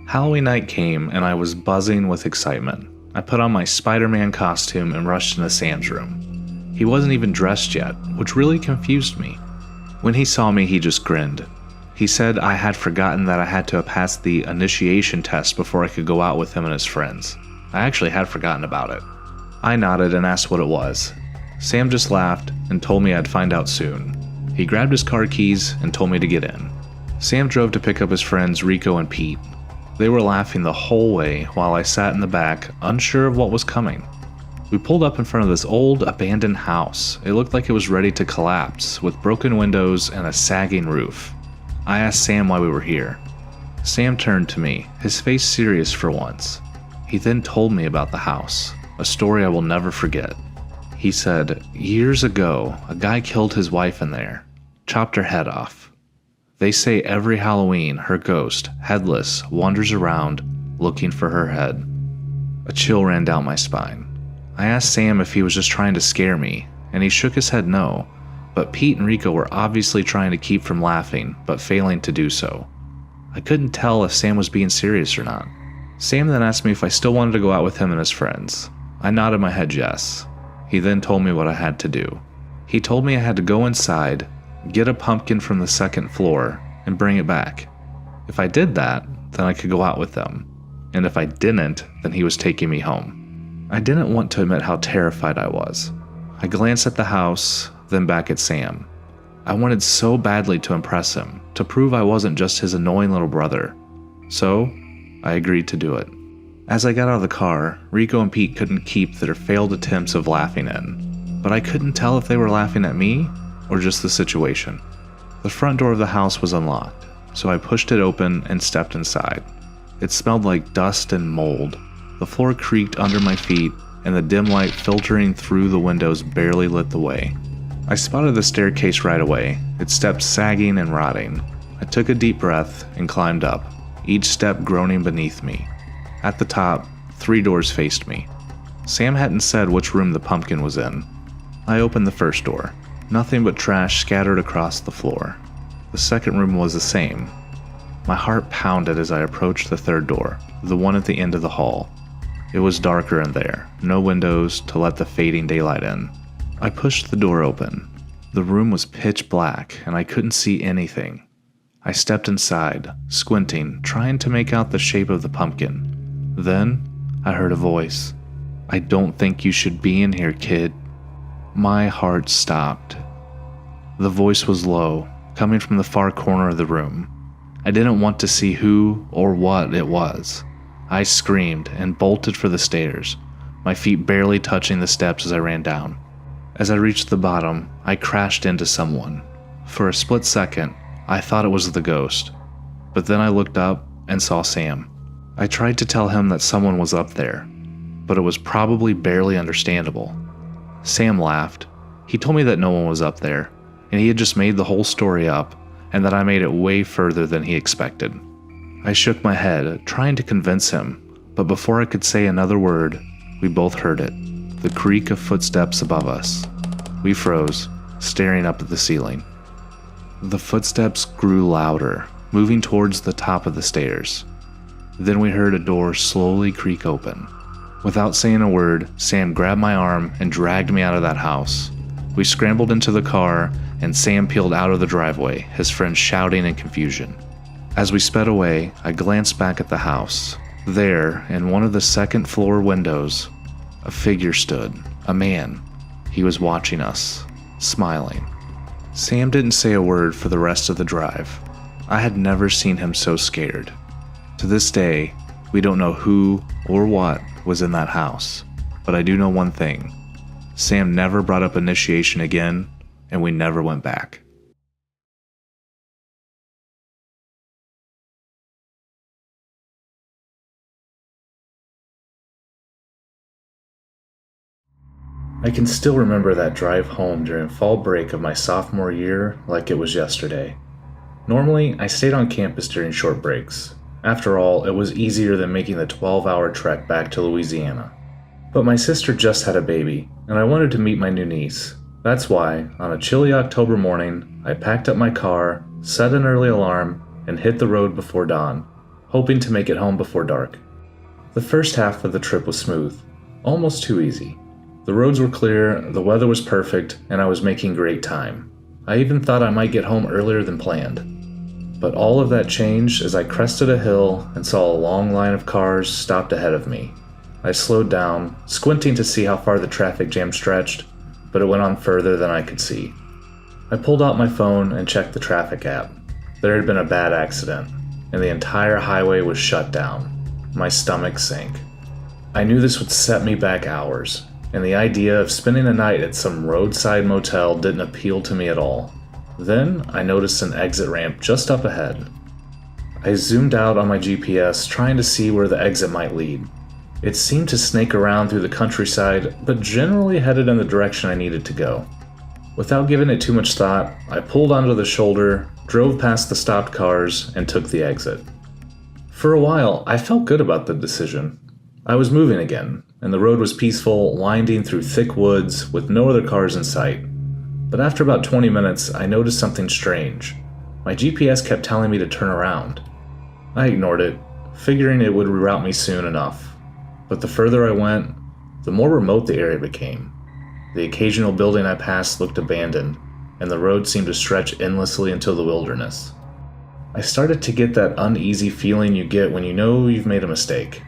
Halloween night came and I was buzzing with excitement. I put on my Spider-Man costume and rushed into Sam's room. He wasn't even dressed yet, which really confused me. When he saw me, he just grinned. He said I had forgotten that I had to pass the initiation test before I could go out with him and his friends. I actually had forgotten about it. I nodded and asked what it was. Sam just laughed and told me I'd find out soon. He grabbed his car keys and told me to get in. Sam drove to pick up his friends Rico and Pete. They were laughing the whole way while I sat in the back, unsure of what was coming. We pulled up in front of this old, abandoned house. It looked like it was ready to collapse, with broken windows and a sagging roof. I asked Sam why we were here. Sam turned to me, his face serious for once. He then told me about the house, a story I will never forget. He said, years ago, a guy killed his wife in there, chopped her head off. They say every Halloween, her ghost, headless, wanders around looking for her head. A chill ran down my spine. I asked Sam if he was just trying to scare me, and he shook his head no, but Pete and Rico were obviously trying to keep from laughing, but failing to do so. I couldn't tell if Sam was being serious or not. Sam then asked me if I still wanted to go out with him and his friends. I nodded my head yes. He then told me what I had to do. He told me I had to go inside, get a pumpkin from the second floor, and bring it back. If I did that, then I could go out with them. And if I didn't, then he was taking me home. I didn't want to admit how terrified I was. I glanced at the house, then back at Sam. I wanted so badly to impress him, to prove I wasn't just his annoying little brother. So, I agreed to do it. As I got out of the car, Rico and Pete couldn't keep their failed attempts of laughing in. But I couldn't tell if they were laughing at me, or just the situation. The front door of the house was unlocked, so I pushed it open and stepped inside. It smelled like dust and mold. The floor creaked under my feet, and the dim light filtering through the windows barely lit the way. I spotted the staircase right away, its steps sagging and rotting. I took a deep breath and climbed up, each step groaning beneath me. At the top, 3 doors faced me. Sam hadn't said which room the pumpkin was in. I opened the first door. Nothing but trash scattered across the floor. The second room was the same. My heart pounded as I approached the third door, the one at the end of the hall. It was darker in there, no windows to let the fading daylight in. I pushed the door open. The room was pitch black, and I couldn't see anything. I stepped inside, squinting, trying to make out the shape of the pumpkin. Then, I heard a voice. "I don't think you should be in here, kid." My heart stopped. The voice was low, coming from the far corner of the room. I didn't want to see who or what it was. I screamed and bolted for the stairs, my feet barely touching the steps as I ran down. As I reached the bottom, I crashed into someone. For a split second, I thought it was the ghost, but then I looked up and saw Sam. I tried to tell him that someone was up there, but it was probably barely understandable. Sam laughed. He told me that no one was up there, and he had just made the whole story up, and that I made it way further than he expected. I shook my head, trying to convince him, but before I could say another word, we both heard it, the creak of footsteps above us. We froze, staring up at the ceiling. The footsteps grew louder, moving towards the top of the stairs. Then we heard a door slowly creak open. Without saying a word, Sam grabbed my arm and dragged me out of that house. We scrambled into the car, and Sam peeled out of the driveway, his friends shouting in confusion. As we sped away, I glanced back at the house. There, in one of the second-floor windows, a figure stood, a man. He was watching us, smiling. Sam didn't say a word for the rest of the drive. I had never seen him so scared. To this day, we don't know who or what was in that house, but I do know one thing. Sam never brought up initiation again, and we never went back. I can still remember that drive home during fall break of my sophomore year like it was yesterday. Normally, I stayed on campus during short breaks. After all, it was easier than making the 12-hour trek back to Louisiana. But my sister just had a baby, and I wanted to meet my new niece. That's why, on a chilly October morning, I packed up my car, set an early alarm, and hit the road before dawn, hoping to make it home before dark. The first half of the trip was smooth, almost too easy. The roads were clear, the weather was perfect, and I was making great time. I even thought I might get home earlier than planned. But all of that changed as I crested a hill and saw a long line of cars stopped ahead of me. I slowed down, squinting to see how far the traffic jam stretched, but it went on further than I could see. I pulled out my phone and checked the traffic app. There had been a bad accident, and the entire highway was shut down. My stomach sank. I knew this would set me back hours, and the idea of spending a night at some roadside motel didn't appeal to me at all. Then, I noticed an exit ramp just up ahead. I zoomed out on my GPS, trying to see where the exit might lead. It seemed to snake around through the countryside, but generally headed in the direction I needed to go. Without giving it too much thought, I pulled onto the shoulder, drove past the stopped cars, and took the exit. For a while, I felt good about the decision. I was moving again, and the road was peaceful, winding through thick woods with no other cars in sight. But after about 20 minutes, I noticed something strange. My GPS kept telling me to turn around. I ignored it, figuring it would reroute me soon enough. But the further I went, the more remote the area became. The occasional building I passed looked abandoned, and the road seemed to stretch endlessly into the wilderness. I started to get that uneasy feeling you get when you know you've made a mistake.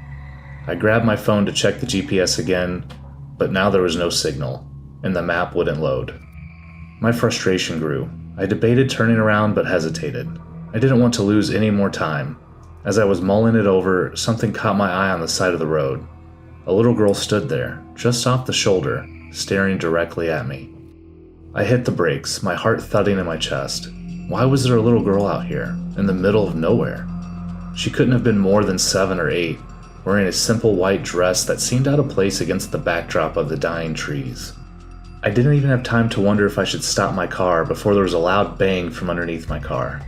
I grabbed my phone to check the GPS again, but now there was no signal, and the map wouldn't load. My frustration grew. I debated turning around but hesitated. I didn't want to lose any more time. As I was mulling it over, something caught my eye on the side of the road. A little girl stood there, just off the shoulder, staring directly at me. I hit the brakes, my heart thudding in my chest. Why was there a little girl out here, in the middle of nowhere? She couldn't have been more than 7 or 8, wearing a simple white dress that seemed out of place against the backdrop of the dying trees. I didn't even have time to wonder if I should stop my car before there was a loud bang from underneath my car.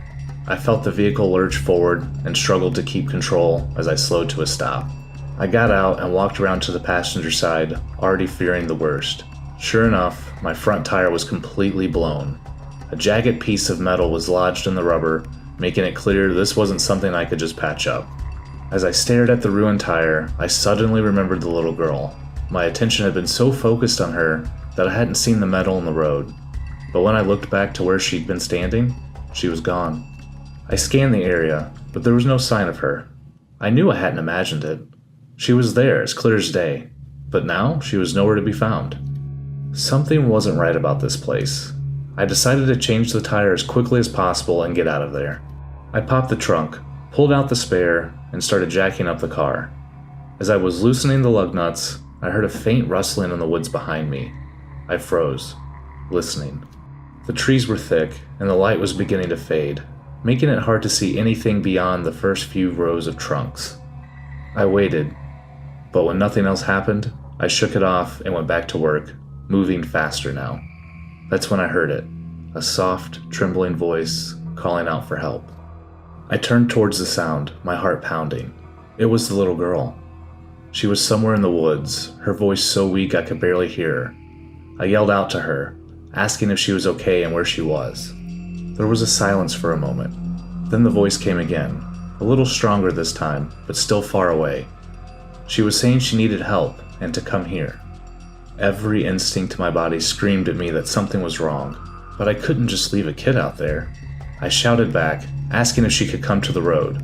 I felt the vehicle lurch forward and struggled to keep control as I slowed to a stop. I got out and walked around to the passenger side, already fearing the worst. Sure enough, my front tire was completely blown. A jagged piece of metal was lodged in the rubber, making it clear this wasn't something I could just patch up. As I stared at the ruined tire, I suddenly remembered the little girl. My attention had been so focused on her that I hadn't seen the metal in the road. But when I looked back to where she'd been standing, she was gone. I scanned the area, but there was no sign of her. I knew I hadn't imagined it. She was there, as clear as day, but now she was nowhere to be found. Something wasn't right about this place. I decided to change the tire as quickly as possible and get out of there. I popped the trunk, pulled out the spare, and started jacking up the car. As I was loosening the lug nuts, I heard a faint rustling in the woods behind me. I froze, listening. The trees were thick, and the light was beginning to fade, making it hard to see anything beyond the first few rows of trunks. I waited, but when nothing else happened, I shook it off and went back to work, moving faster now. That's when I heard it, a soft, trembling voice calling out for help. I turned towards the sound, my heart pounding. It was the little girl. She was somewhere in the woods, her voice so weak I could barely hear her. I yelled out to her, asking if she was okay and where she was. There was a silence for a moment. Then the voice came again, a little stronger this time, but still far away. She was saying she needed help and to come here. Every instinct in my body screamed at me that something was wrong, but I couldn't just leave a kid out there. I shouted back, asking if she could come to the road.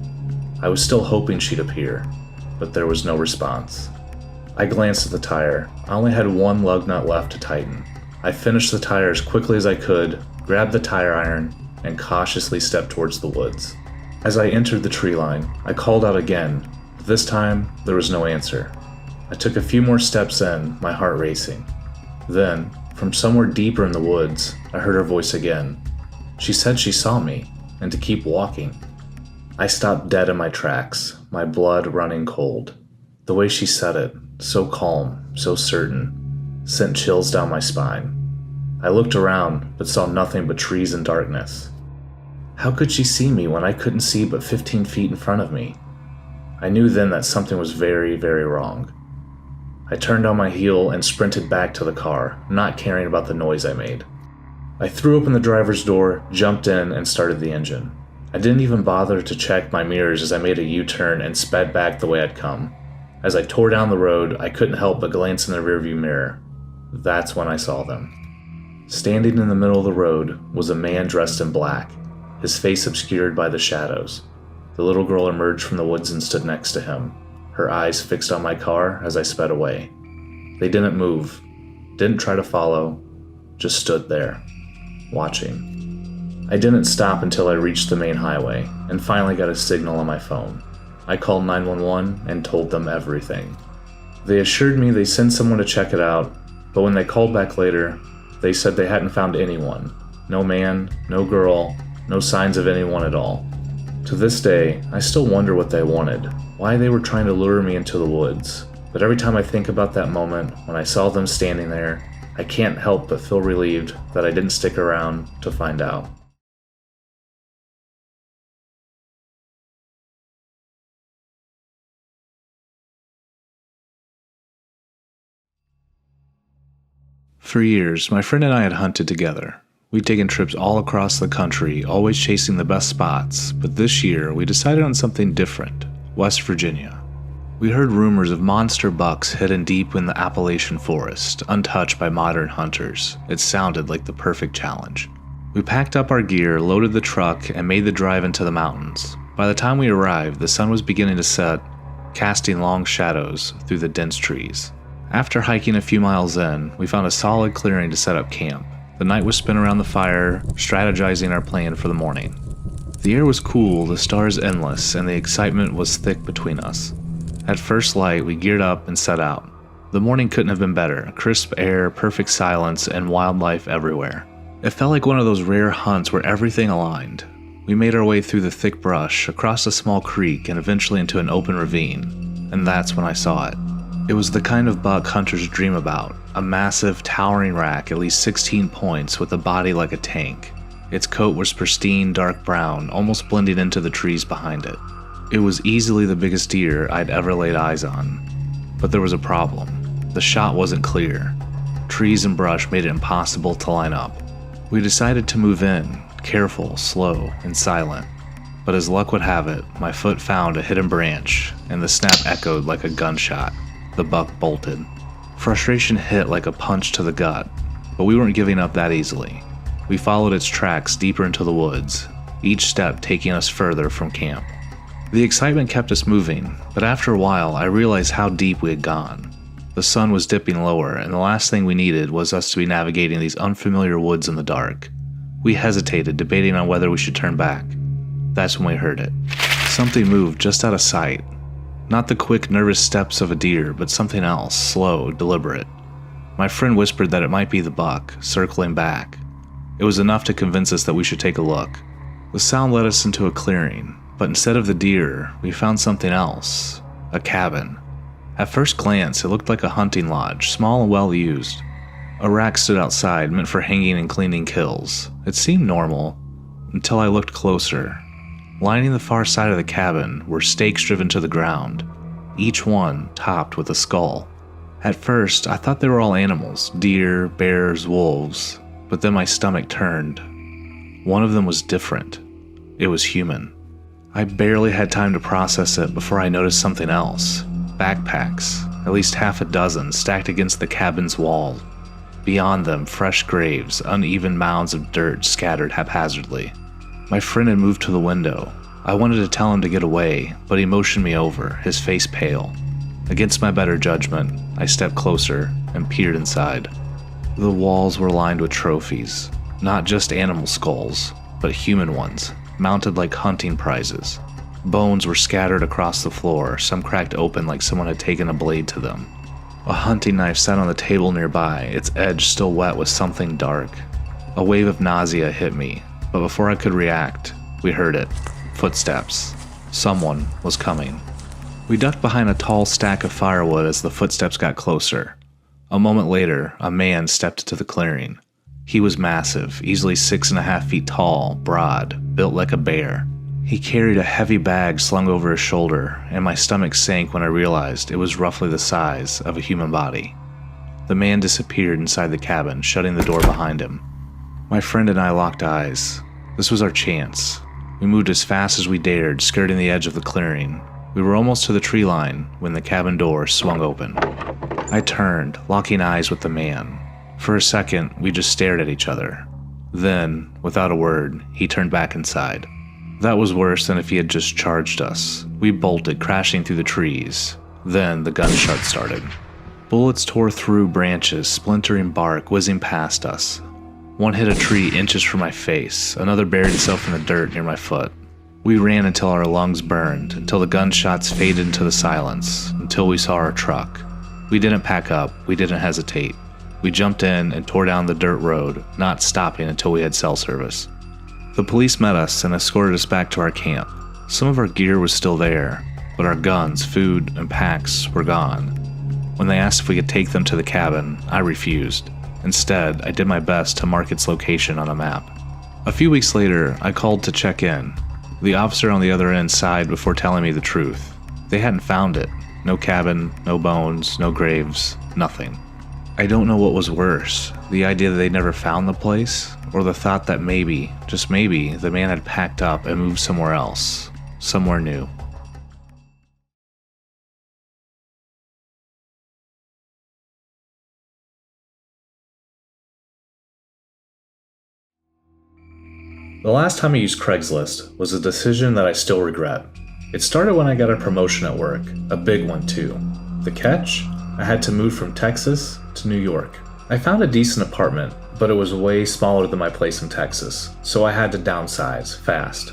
I was still hoping she'd appear, but there was no response. I glanced at the tire. I only had one lug nut left to tighten. I finished the tire as quickly as I could, grabbed the tire iron, and cautiously stepped towards the woods. As I entered the tree line, I called out again, but this time there was no answer. I took a few more steps in, my heart racing. Then, from somewhere deeper in the woods, I heard her voice again. She said she saw me, and to keep walking. I stopped dead in my tracks, my blood running cold. The way she said it, so calm, so certain, sent chills down my spine. I looked around, but saw nothing but trees and darkness. How could she see me when I couldn't see but 15 feet in front of me? I knew then that something was very, very wrong. I turned on my heel and sprinted back to the car, not caring about the noise I made. I threw open the driver's door, jumped in, and started the engine. I didn't even bother to check my mirrors as I made a U-turn and sped back the way I'd come. As I tore down the road, I couldn't help but glance in the rearview mirror. That's when I saw them. Standing in the middle of the road was a man dressed in black, his face obscured by the shadows. The little girl emerged from the woods and stood next to him, her eyes fixed on my car as I sped away. They didn't move, didn't try to follow, just stood there, watching. I didn't stop until I reached the main highway and finally got a signal on my phone. I called 911 and told them everything. They assured me they sent someone to check it out, but when they called back later, they said they hadn't found anyone. No man, no girl, no signs of anyone at all. To this day, I still wonder what they wanted, why they were trying to lure me into the woods. But every time I think about that moment, when I saw them standing there, I can't help but feel relieved that I didn't stick around to find out. For years, my friend and I had hunted together. We'd taken trips all across the country, always chasing the best spots, but this year we decided on something different: West Virginia. We heard rumors of monster bucks hidden deep in the Appalachian forest, untouched by modern hunters. It sounded like the perfect challenge. We packed up our gear, loaded the truck, and made the drive into the mountains. By the time we arrived, the sun was beginning to set, casting long shadows through the dense trees. After hiking a few miles in, we found a solid clearing to set up camp. The night was spent around the fire, strategizing our plan for the morning. The air was cool, the stars endless, and the excitement was thick between us. At first light, we geared up and set out. The morning couldn't have been better: crisp air, perfect silence, and wildlife everywhere. It felt like one of those rare hunts where everything aligned. We made our way through the thick brush, across a small creek, and eventually into an open ravine. And that's when I saw it. It was the kind of buck hunters dream about: a massive, towering rack, at least 16 points, with a body like a tank. Its coat was pristine, dark brown, almost blending into the trees behind it. It was easily the biggest deer I'd ever laid eyes on. But there was a problem. The shot wasn't clear. Trees and brush made it impossible to line up. We decided to move in, careful, slow, and silent. But as luck would have it, my foot found a hidden branch, and the snap echoed like a gunshot. The buck bolted. Frustration hit like a punch to the gut, but we weren't giving up that easily. We followed its tracks deeper into the woods, each step taking us further from camp. The excitement kept us moving, but after a while I realized how deep we had gone. The sun was dipping lower, and the last thing we needed was us to be navigating these unfamiliar woods in the dark. We hesitated, debating on whether we should turn back. That's when we heard it. Something moved just out of sight. Not the quick, nervous steps of a deer, but something else, slow, deliberate. My friend whispered that it might be the buck, circling back. It was enough to convince us that we should take a look. The sound led us into a clearing, but instead of the deer, we found something else: a cabin. At first glance, it looked like a hunting lodge, small and well used. A rack stood outside, meant for hanging and cleaning kills. It seemed normal, until I looked closer. Lining the far side of the cabin were stakes driven to the ground, each one topped with a skull. At first, I thought they were all animals: deer, bears, wolves, but then my stomach turned. One of them was different. It was human. I barely had time to process it before I noticed something else. Backpacks, at least half a dozen, stacked against the cabin's wall. Beyond them, fresh graves, uneven mounds of dirt scattered haphazardly. My friend had moved to the window. I wanted to tell him to get away, but he motioned me over, his face pale. Against my better judgment, I stepped closer and peered inside. The walls were lined with trophies, not just animal skulls, but human ones, mounted like hunting prizes. Bones were scattered across the floor, some cracked open like someone had taken a blade to them. A hunting knife sat on the table nearby, its edge still wet with something dark. A wave of nausea hit me, but before I could react, we heard it. Footsteps. Someone was coming. We ducked behind a tall stack of firewood as the footsteps got closer. A moment later, a man stepped into the clearing. He was massive, easily 6.5 feet tall, broad, built like a bear. He carried a heavy bag slung over his shoulder, and my stomach sank when I realized it was roughly the size of a human body. The man disappeared inside the cabin, shutting the door behind him. My friend and I locked eyes. This was our chance. We moved as fast as we dared, skirting the edge of the clearing. We were almost to the tree line when the cabin door swung open. I turned, locking eyes with the man. For a second, we just stared at each other. Then, without a word, he turned back inside. That was worse than if he had just charged us. We bolted, crashing through the trees. Then the gunshot started. Bullets tore through branches, splintering bark, whizzing past us. One hit a tree inches from my face. Another buried itself in the dirt near my foot. We ran until our lungs burned, until the gunshots faded into the silence, until we saw our truck. We didn't pack up, we didn't hesitate. We jumped in and tore down the dirt road, not stopping until we had cell service. The police met us and escorted us back to our camp. Some of our gear was still there, but our guns, food, and packs were gone. When they asked if we could take them to the cabin, I refused. Instead, I did my best to mark its location on a map. A few weeks later, I called to check in. The officer on the other end sighed before telling me the truth. They hadn't found it. No cabin, no bones, no graves, nothing. I don't know what was worse, the idea that they never found the place, or the thought that maybe, just maybe, the man had packed up and moved somewhere else, somewhere new. The last time I used Craigslist was a decision that I still regret. It started when I got a promotion at work, a big one too. The catch? I had to move from Texas to New York. I found a decent apartment, but it was way smaller than my place in Texas, so I had to downsize fast.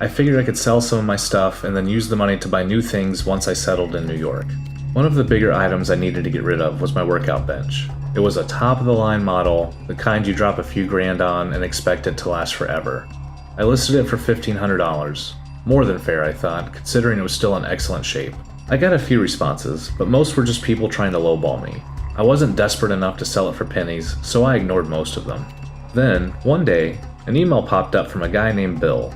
I figured I could sell some of my stuff and then use the money to buy new things once I settled in New York. One of the bigger items I needed to get rid of was my workout bench. It was a top-of-the-line model, the kind you drop a few grand on and expect it to last forever. I listed it for $1,500. More than fair, I thought, considering it was still in excellent shape. I got a few responses, but most were just people trying to lowball me. I wasn't desperate enough to sell it for pennies, so I ignored most of them. Then, one day, an email popped up from a guy named Bill.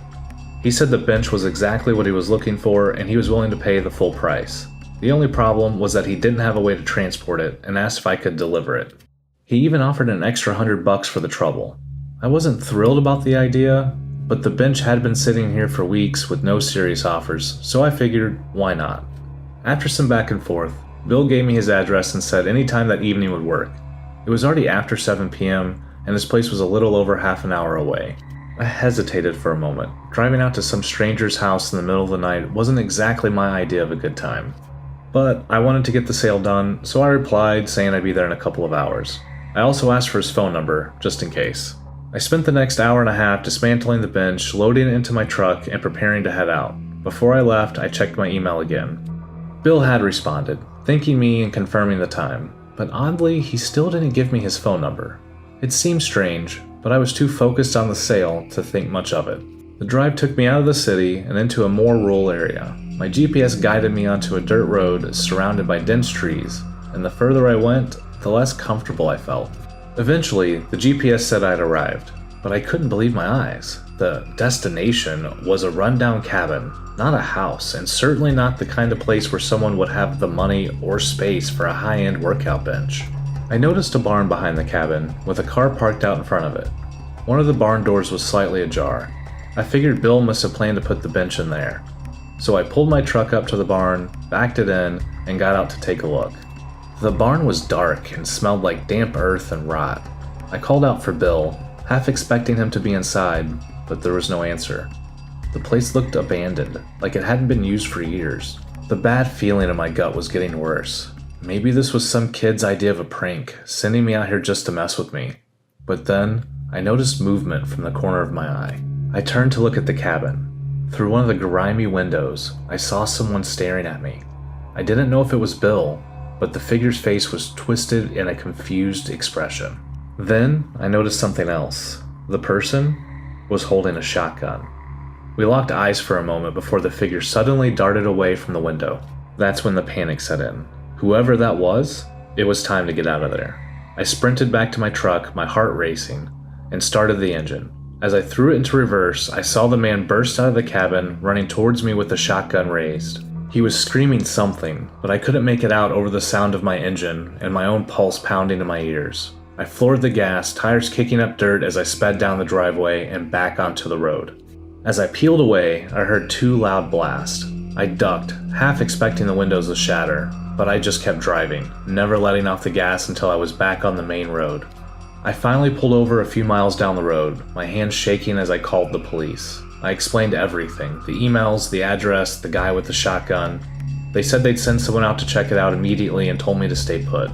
He said the bench was exactly what he was looking for and he was willing to pay the full price. The only problem was that he didn't have a way to transport it and asked if I could deliver it. He even offered an extra $100 for the trouble. I wasn't thrilled about the idea, but the bench had been sitting here for weeks with no serious offers, so I figured, why not? After some back and forth, Bill gave me his address and said any time that evening would work. It was already after 7 p.m., and his place was a little over half an hour away. I hesitated for a moment. Driving out to some stranger's house in the middle of the night wasn't exactly my idea of a good time. But I wanted to get the sale done, so I replied saying I'd be there in a couple of hours. I also asked for his phone number, just in case. I spent the next hour and a half dismantling the bench, loading it into my truck, and preparing to head out. Before I left, I checked my email again. Bill had responded, thanking me and confirming the time, but oddly, he still didn't give me his phone number. It seemed strange, but I was too focused on the sale to think much of it. The drive took me out of the city and into a more rural area. My GPS guided me onto a dirt road surrounded by dense trees, and the further I went, the less comfortable I felt. Eventually, the GPS said I'd arrived, but I couldn't believe my eyes. The destination was a rundown cabin, not a house, and certainly not the kind of place where someone would have the money or space for a high-end workout bench. I noticed a barn behind the cabin, with a car parked out in front of it. One of the barn doors was slightly ajar. I figured Bill must have planned to put the bench in there. So I pulled my truck up to the barn, backed it in, and got out to take a look. The barn was dark and smelled like damp earth and rot. I called out for Bill, half expecting him to be inside, but there was no answer. The place looked abandoned, like it hadn't been used for years. The bad feeling in my gut was getting worse. Maybe this was some kid's idea of a prank, sending me out here just to mess with me. But then, I noticed movement from the corner of my eye. I turned to look at the cabin. Through one of the grimy windows, I saw someone staring at me. I didn't know if it was Bill, but the figure's face was twisted in a confused expression. Then, I noticed something else. The person was holding a shotgun. We locked eyes for a moment before the figure suddenly darted away from the window. That's when the panic set in. Whoever that was, It was time to get out of there. I sprinted back to my truck, my heart racing, and started the engine. As I threw it into reverse, I saw the man burst out of the cabin, running towards me with the shotgun raised. He was screaming something, but I couldn't make it out over the sound of my engine and my own pulse pounding in my ears. I floored the gas, tires kicking up dirt as I sped down the driveway and back onto the road. As I peeled away, I heard 2 loud blasts. I ducked, half expecting the windows to shatter, but I just kept driving, never letting off the gas until I was back on the main road. I finally pulled over a few miles down the road, my hands shaking as I called the police. I explained everything, the emails, the address, the guy with the shotgun. They said they'd send someone out to check it out immediately and told me to stay put.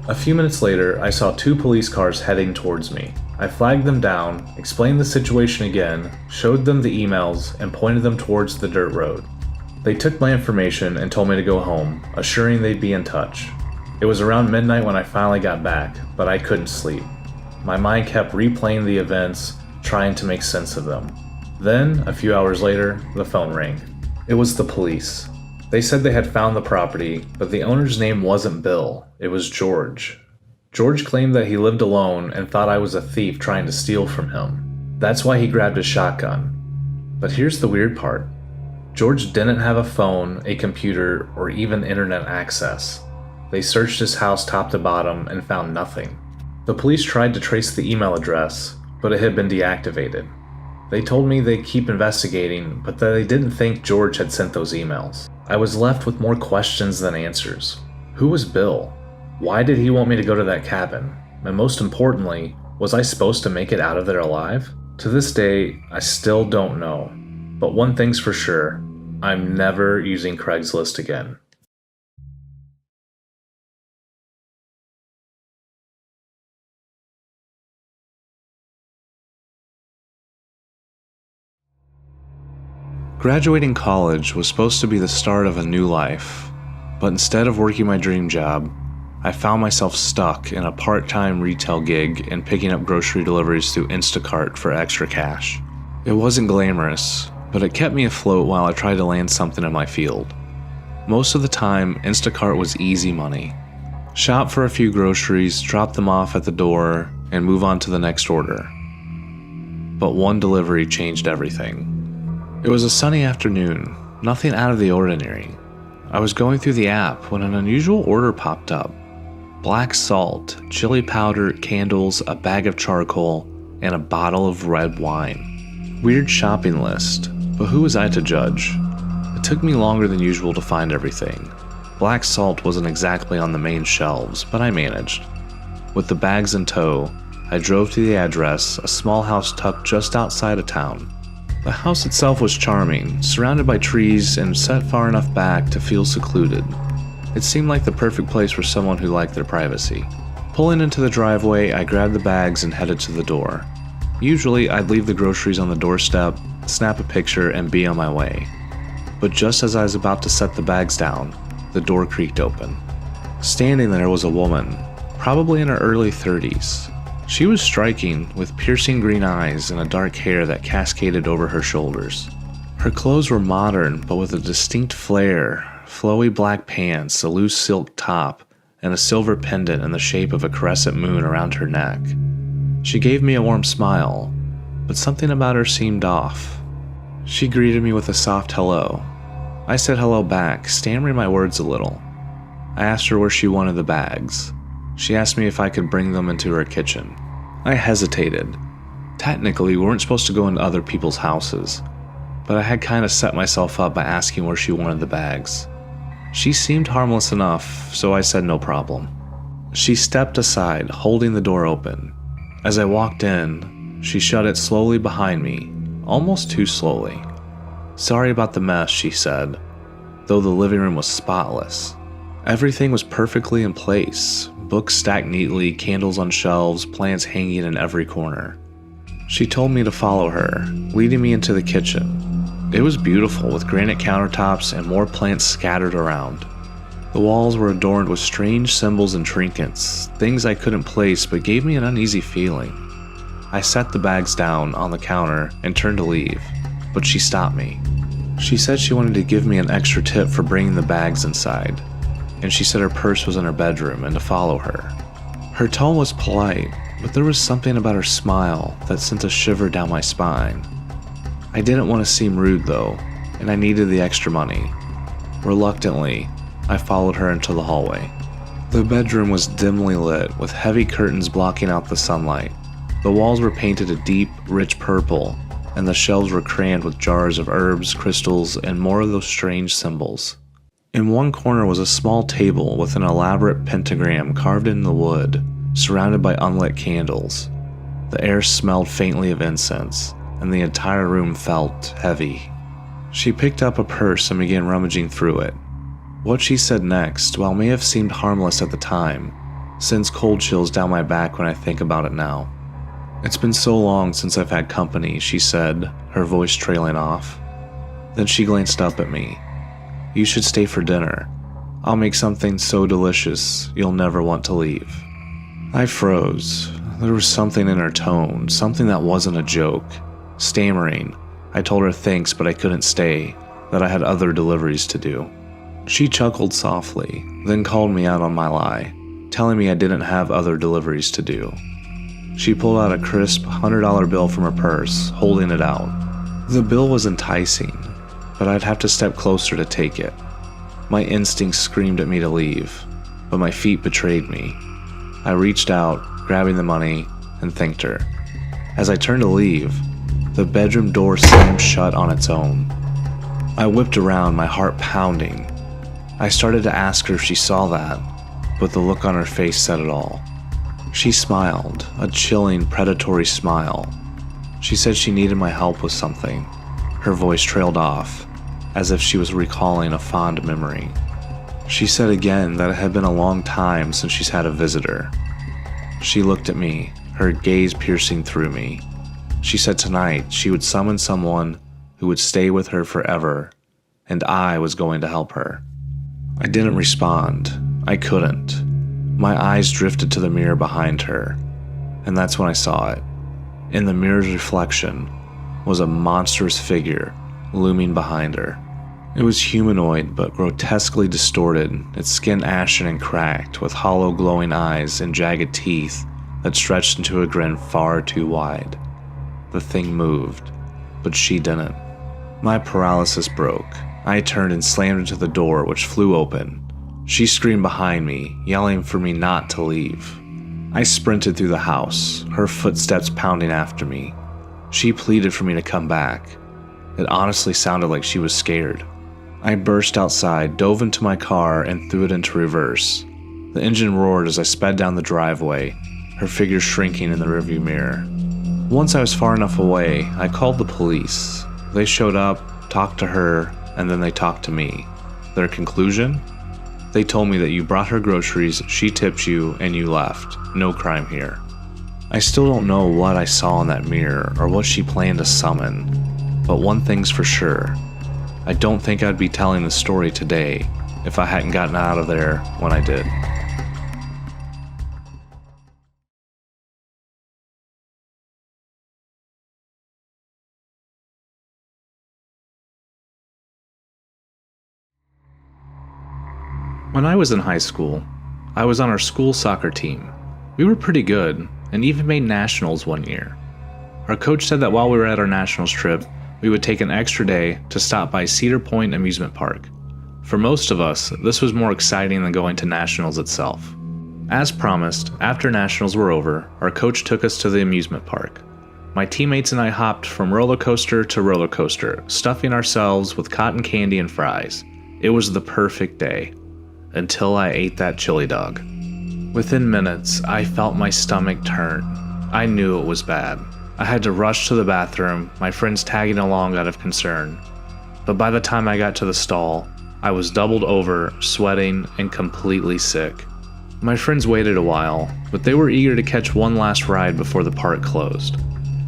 A few minutes later, I saw 2 police cars heading towards me. I flagged them down, explained the situation again, showed them the emails, and pointed them towards the dirt road. They took my information and told me to go home, assuring they'd be in touch. It was around midnight when I finally got back, but I couldn't sleep. My mind kept replaying the events, trying to make sense of them. Then, a few hours later, the phone rang. It was the police. They said they had found the property, but the owner's name wasn't Bill, it was George. George claimed that he lived alone and thought I was a thief trying to steal from him. That's why he grabbed his shotgun. But here's the weird part. George didn't have a phone, a computer, or even internet access. They searched his house top to bottom and found nothing. The police tried to trace the email address, but it had been deactivated. They told me they'd keep investigating, but that they didn't think George had sent those emails. I was left with more questions than answers. Who was Bill? Why did he want me to go to that cabin? And most importantly, was I supposed to make it out of there alive? To this day, I still don't know. But one thing's for sure, I'm never using Craigslist again. Graduating college was supposed to be the start of a new life, but instead of working my dream job, I found myself stuck in a part-time retail gig and picking up grocery deliveries through Instacart for extra cash. It wasn't glamorous, but it kept me afloat while I tried to land something in my field. Most of the time, Instacart was easy money. Shop for a few groceries, drop them off at the door, and move on to the next order. But one delivery changed everything. It was a sunny afternoon, nothing out of the ordinary. I was going through the app when an unusual order popped up. Black salt, chili powder, candles, a bag of charcoal, and a bottle of red wine. Weird shopping list, but who was I to judge? It took me longer than usual to find everything. Black salt wasn't exactly on the main shelves, but I managed. With the bags in tow, I drove to the address, a small house tucked just outside of town. The house itself was charming, surrounded by trees and set far enough back to feel secluded. It seemed like the perfect place for someone who liked their privacy. Pulling into the driveway, I grabbed the bags and headed to the door. Usually, I'd leave the groceries on the doorstep, snap a picture, and be on my way. But just as I was about to set the bags down, the door creaked open. Standing there was a woman, probably in her early 30s. She was striking, with piercing green eyes and a dark hair that cascaded over her shoulders. Her clothes were modern, but with a distinct flair, flowy black pants, a loose silk top, and a silver pendant in the shape of a crescent moon around her neck. She gave me a warm smile, but something about her seemed off. She greeted me with a soft hello. I said hello back, stammering my words a little. I asked her where she wanted the bags. She asked me if I could bring them into her kitchen. I hesitated. Technically, we weren't supposed to go into other people's houses, but I had kind of set myself up by asking where she wanted the bags. She seemed harmless enough, so I said no problem. She stepped aside, holding the door open. As I walked in, she shut it slowly behind me, almost too slowly. Sorry about the mess, she said, though the living room was spotless. Everything was perfectly in place. Books stacked neatly, candles on shelves, plants hanging in every corner. She told me to follow her, leading me into the kitchen. It was beautiful, with granite countertops and more plants scattered around. The walls were adorned with strange symbols and trinkets, things I couldn't place but gave me an uneasy feeling. I set the bags down on the counter and turned to leave, but she stopped me. She said she wanted to give me an extra tip for bringing the bags inside. and she said her purse was in her bedroom and to follow her. Her tone was polite, but there was something about her smile that sent a shiver down my spine. I didn't want to seem rude though, and I needed the extra money. Reluctantly, I followed her into the hallway. The bedroom was dimly lit with heavy curtains blocking out the sunlight. The walls were painted a deep, rich purple, and the shelves were crammed with jars of herbs, crystals, and more of those strange symbols. In one corner was a small table with an elaborate pentagram carved in the wood, surrounded by unlit candles. The air smelled faintly of incense, and the entire room felt heavy. She picked up a purse and began rummaging through it. What she said next, while may have seemed harmless at the time, sends cold chills down my back when I think about it now. "It's been so long since I've had company," she said, her voice trailing off. Then she glanced up at me. "You should stay for dinner. I'll make something so delicious you'll never want to leave." I froze. There was something in her tone, something that wasn't a joke. Stammering, I told her thanks, but I couldn't stay, that I had other deliveries to do. She chuckled softly, then called me out on my lie, telling me I didn't have other deliveries to do. She pulled out a crisp $100 bill from her purse, holding it out. The bill was enticing, but I'd have to step closer to take it. My instincts screamed at me to leave, but my feet betrayed me. I reached out, grabbing the money, and thanked her. As I turned to leave, the bedroom door slammed shut on its own. I whipped around, my heart pounding. I started to ask her if she saw that, but the look on her face said it all. She smiled, a chilling, predatory smile. She said she needed my help with something. Her voice trailed off, as if she was recalling a fond memory. She said again that it had been a long time since she's had a visitor. She looked at me, her gaze piercing through me. She said tonight she would summon someone who would stay with her forever, and I was going to help her. I didn't respond. I couldn't. My eyes drifted to the mirror behind her, and that's when I saw it. In the mirror's reflection was a monstrous figure looming behind her. It was humanoid but grotesquely distorted, its skin ashen and cracked, with hollow glowing eyes and jagged teeth that stretched into a grin far too wide. The thing moved, but she didn't. My paralysis broke. I turned and slammed into the door, which flew open. She screamed behind me, yelling for me not to leave. I sprinted through the house, her footsteps pounding after me. She pleaded for me to come back. It honestly sounded like she was scared. I burst outside, dove into my car, and threw it into reverse. The engine roared as I sped down the driveway, her figure shrinking in the rearview mirror. Once I was far enough away, I called the police. They showed up, talked to her, and then they talked to me. Their conclusion? They told me that you brought her groceries, she tipped you, and you left. No crime here. I still don't know what I saw in that mirror or what she planned to summon, but one thing's for sure. I don't think I'd be telling the story today if I hadn't gotten out of there when I did. When I was in high school, I was on our school soccer team. We were pretty good, and even made nationals one year. Our coach said that while we were at our nationals trip, we would take an extra day to stop by Cedar Point Amusement Park. For most of us, this was more exciting than going to nationals itself. As promised, after nationals were over, our coach took us to the amusement park. My teammates and I hopped from roller coaster to roller coaster, stuffing ourselves with cotton candy and fries. It was the perfect day. Until I ate that chili dog. Within minutes, I felt my stomach turn. I knew it was bad. I had to rush to the bathroom, my friends tagging along out of concern. But by the time I got to the stall, I was doubled over, sweating, and completely sick. My friends waited a while, but they were eager to catch one last ride before the park closed.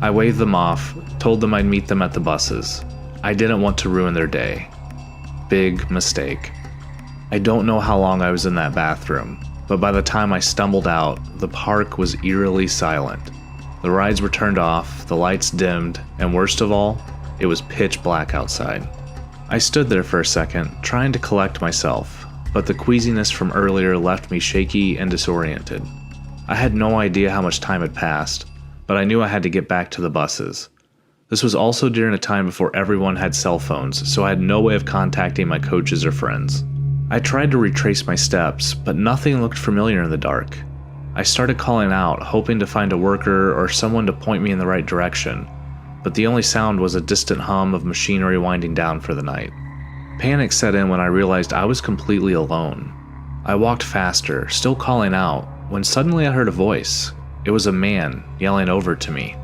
I waved them off, told them I'd meet them at the buses. I didn't want to ruin their day. Big mistake. I don't know how long I was in that bathroom, but by the time I stumbled out, the park was eerily silent. The rides were turned off, the lights dimmed, and worst of all, it was pitch black outside. I stood there for a second, trying to collect myself. but the queasiness from earlier left me shaky and disoriented. I had no idea how much time had passed, but I knew I had to get back to the buses. This was also during a time before everyone had cell phones, so I had no way of contacting my coaches or friends. I tried to retrace my steps, but nothing looked familiar in the dark. I started calling out, hoping to find a worker or someone to point me in the right direction, but the only sound was a distant hum of machinery winding down for the night. Panic set in when I realized I was completely alone. I walked faster, still calling out, when suddenly I heard a voice. It was a man yelling over to me.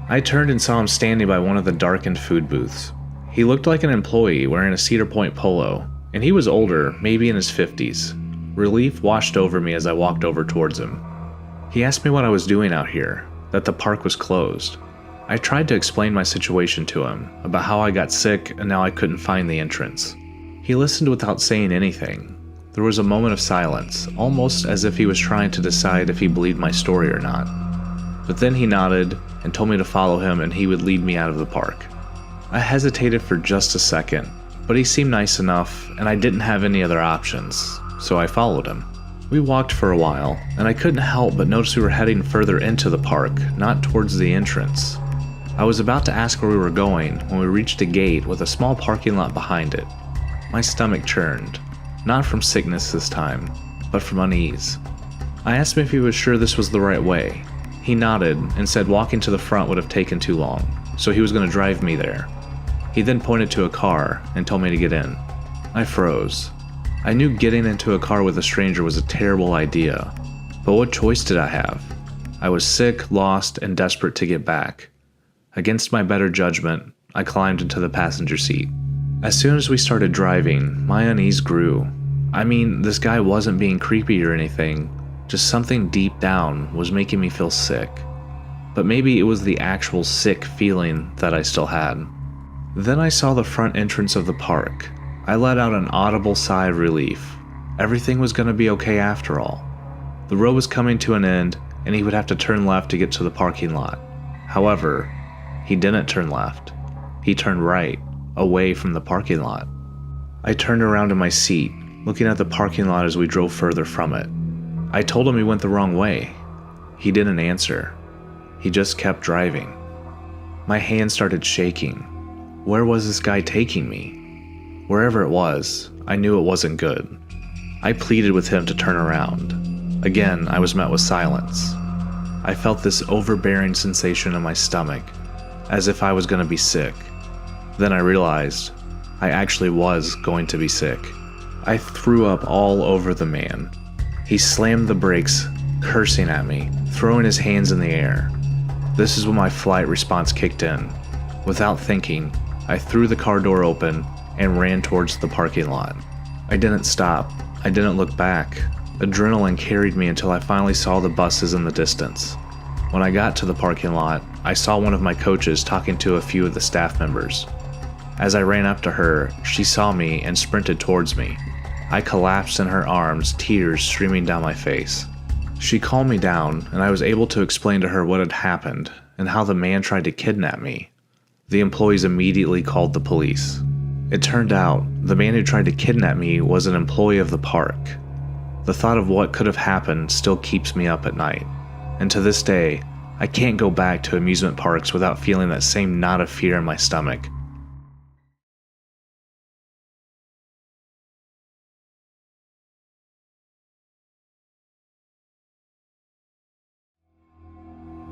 I turned and saw him standing by one of the darkened food booths. He looked like an employee wearing a Cedar Point polo, and he was older, maybe in his 50s. Relief washed over me as I walked over towards him. He asked me what I was doing out here, that the park was closed. I tried to explain my situation to him, about how I got sick and now I couldn't find the entrance. He listened without saying anything. There was a moment of silence, almost as if he was trying to decide if he believed my story or not. But then he nodded and told me to follow him and he would lead me out of the park. I hesitated for just a second, but he seemed nice enough and I didn't have any other options, so I followed him. We walked for a while, and I couldn't help but notice we were heading further into the park, not towards the entrance. I was about to ask where we were going when we reached a gate with a small parking lot behind it. My stomach churned, not from sickness this time, but from unease. I asked him if he was sure this was the right way. He nodded and said walking to the front would have taken too long, so he was going to drive me there. He then pointed to a car and told me to get in. I froze. I knew getting into a car with a stranger was a terrible idea, but what choice did I have? I was sick, lost, and desperate to get back. Against my better judgment, I climbed into the passenger seat. As soon as we started driving, my unease grew. I mean, this guy wasn't being creepy or anything, just something deep down was making me feel sick. But maybe it was the actual sick feeling that I still had. Then I saw the front entrance of the park. I let out an audible sigh of relief. Everything was going to be okay after all. The road was coming to an end, and he would have to turn left to get to the parking lot. However, he didn't turn left. He turned right, away from the parking lot. I turned around in my seat, looking at the parking lot as we drove further from it. I told him he went the wrong way. He didn't answer. He just kept driving. My hand started shaking. Where was this guy taking me? Wherever it was, I knew it wasn't good. I pleaded with him to turn around. Again, I was met with silence. I felt this overbearing sensation in my stomach, as if I was going to be sick. Then I realized I actually was going to be sick. I threw up all over the man. He slammed the brakes, cursing at me, throwing his hands in the air. This is when my flight response kicked in. Without thinking, I threw the car door open and ran towards the parking lot. I didn't stop. I didn't look back. Adrenaline carried me until I finally saw the buses in the distance. When I got to the parking lot, I saw one of my coaches talking to a few of the staff members. As I ran up to her, she saw me and sprinted towards me. I collapsed in her arms, tears streaming down my face. She calmed me down, and I was able to explain to her what had happened and how the man tried to kidnap me. The employees immediately called the police. It turned out the man who tried to kidnap me was an employee of the park. The thought of what could have happened still keeps me up at night. And to this day, I can't go back to amusement parks without feeling that same knot of fear in my stomach.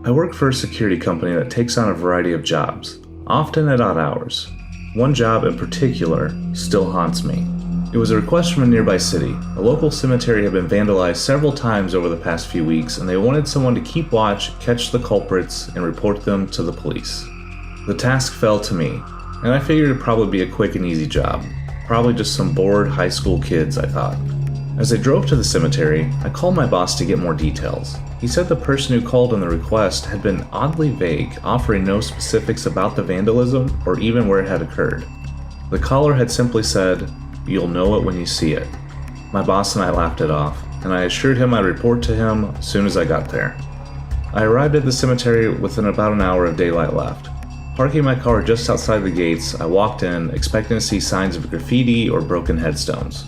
I work for a security company that takes on a variety of jobs, often at odd hours. One job in particular still haunts me. It was a request from a nearby city. A local cemetery had been vandalized several times over the past few weeks, and they wanted someone to keep watch, catch the culprits, and report them to the police. The task fell to me, and I figured it'd probably be a quick and easy job. Probably just some bored high school kids, I thought. As I drove to the cemetery, I called my boss to get more details. He said the person who called on the request had been oddly vague, offering no specifics about the vandalism or even where it had occurred. The caller had simply said, "You'll know it when you see it." My boss and I laughed it off, and I assured him I'd report to him as soon as I got there. I arrived at the cemetery within about an hour of daylight left. Parking my car just outside the gates, I walked in, expecting to see signs of graffiti or broken headstones.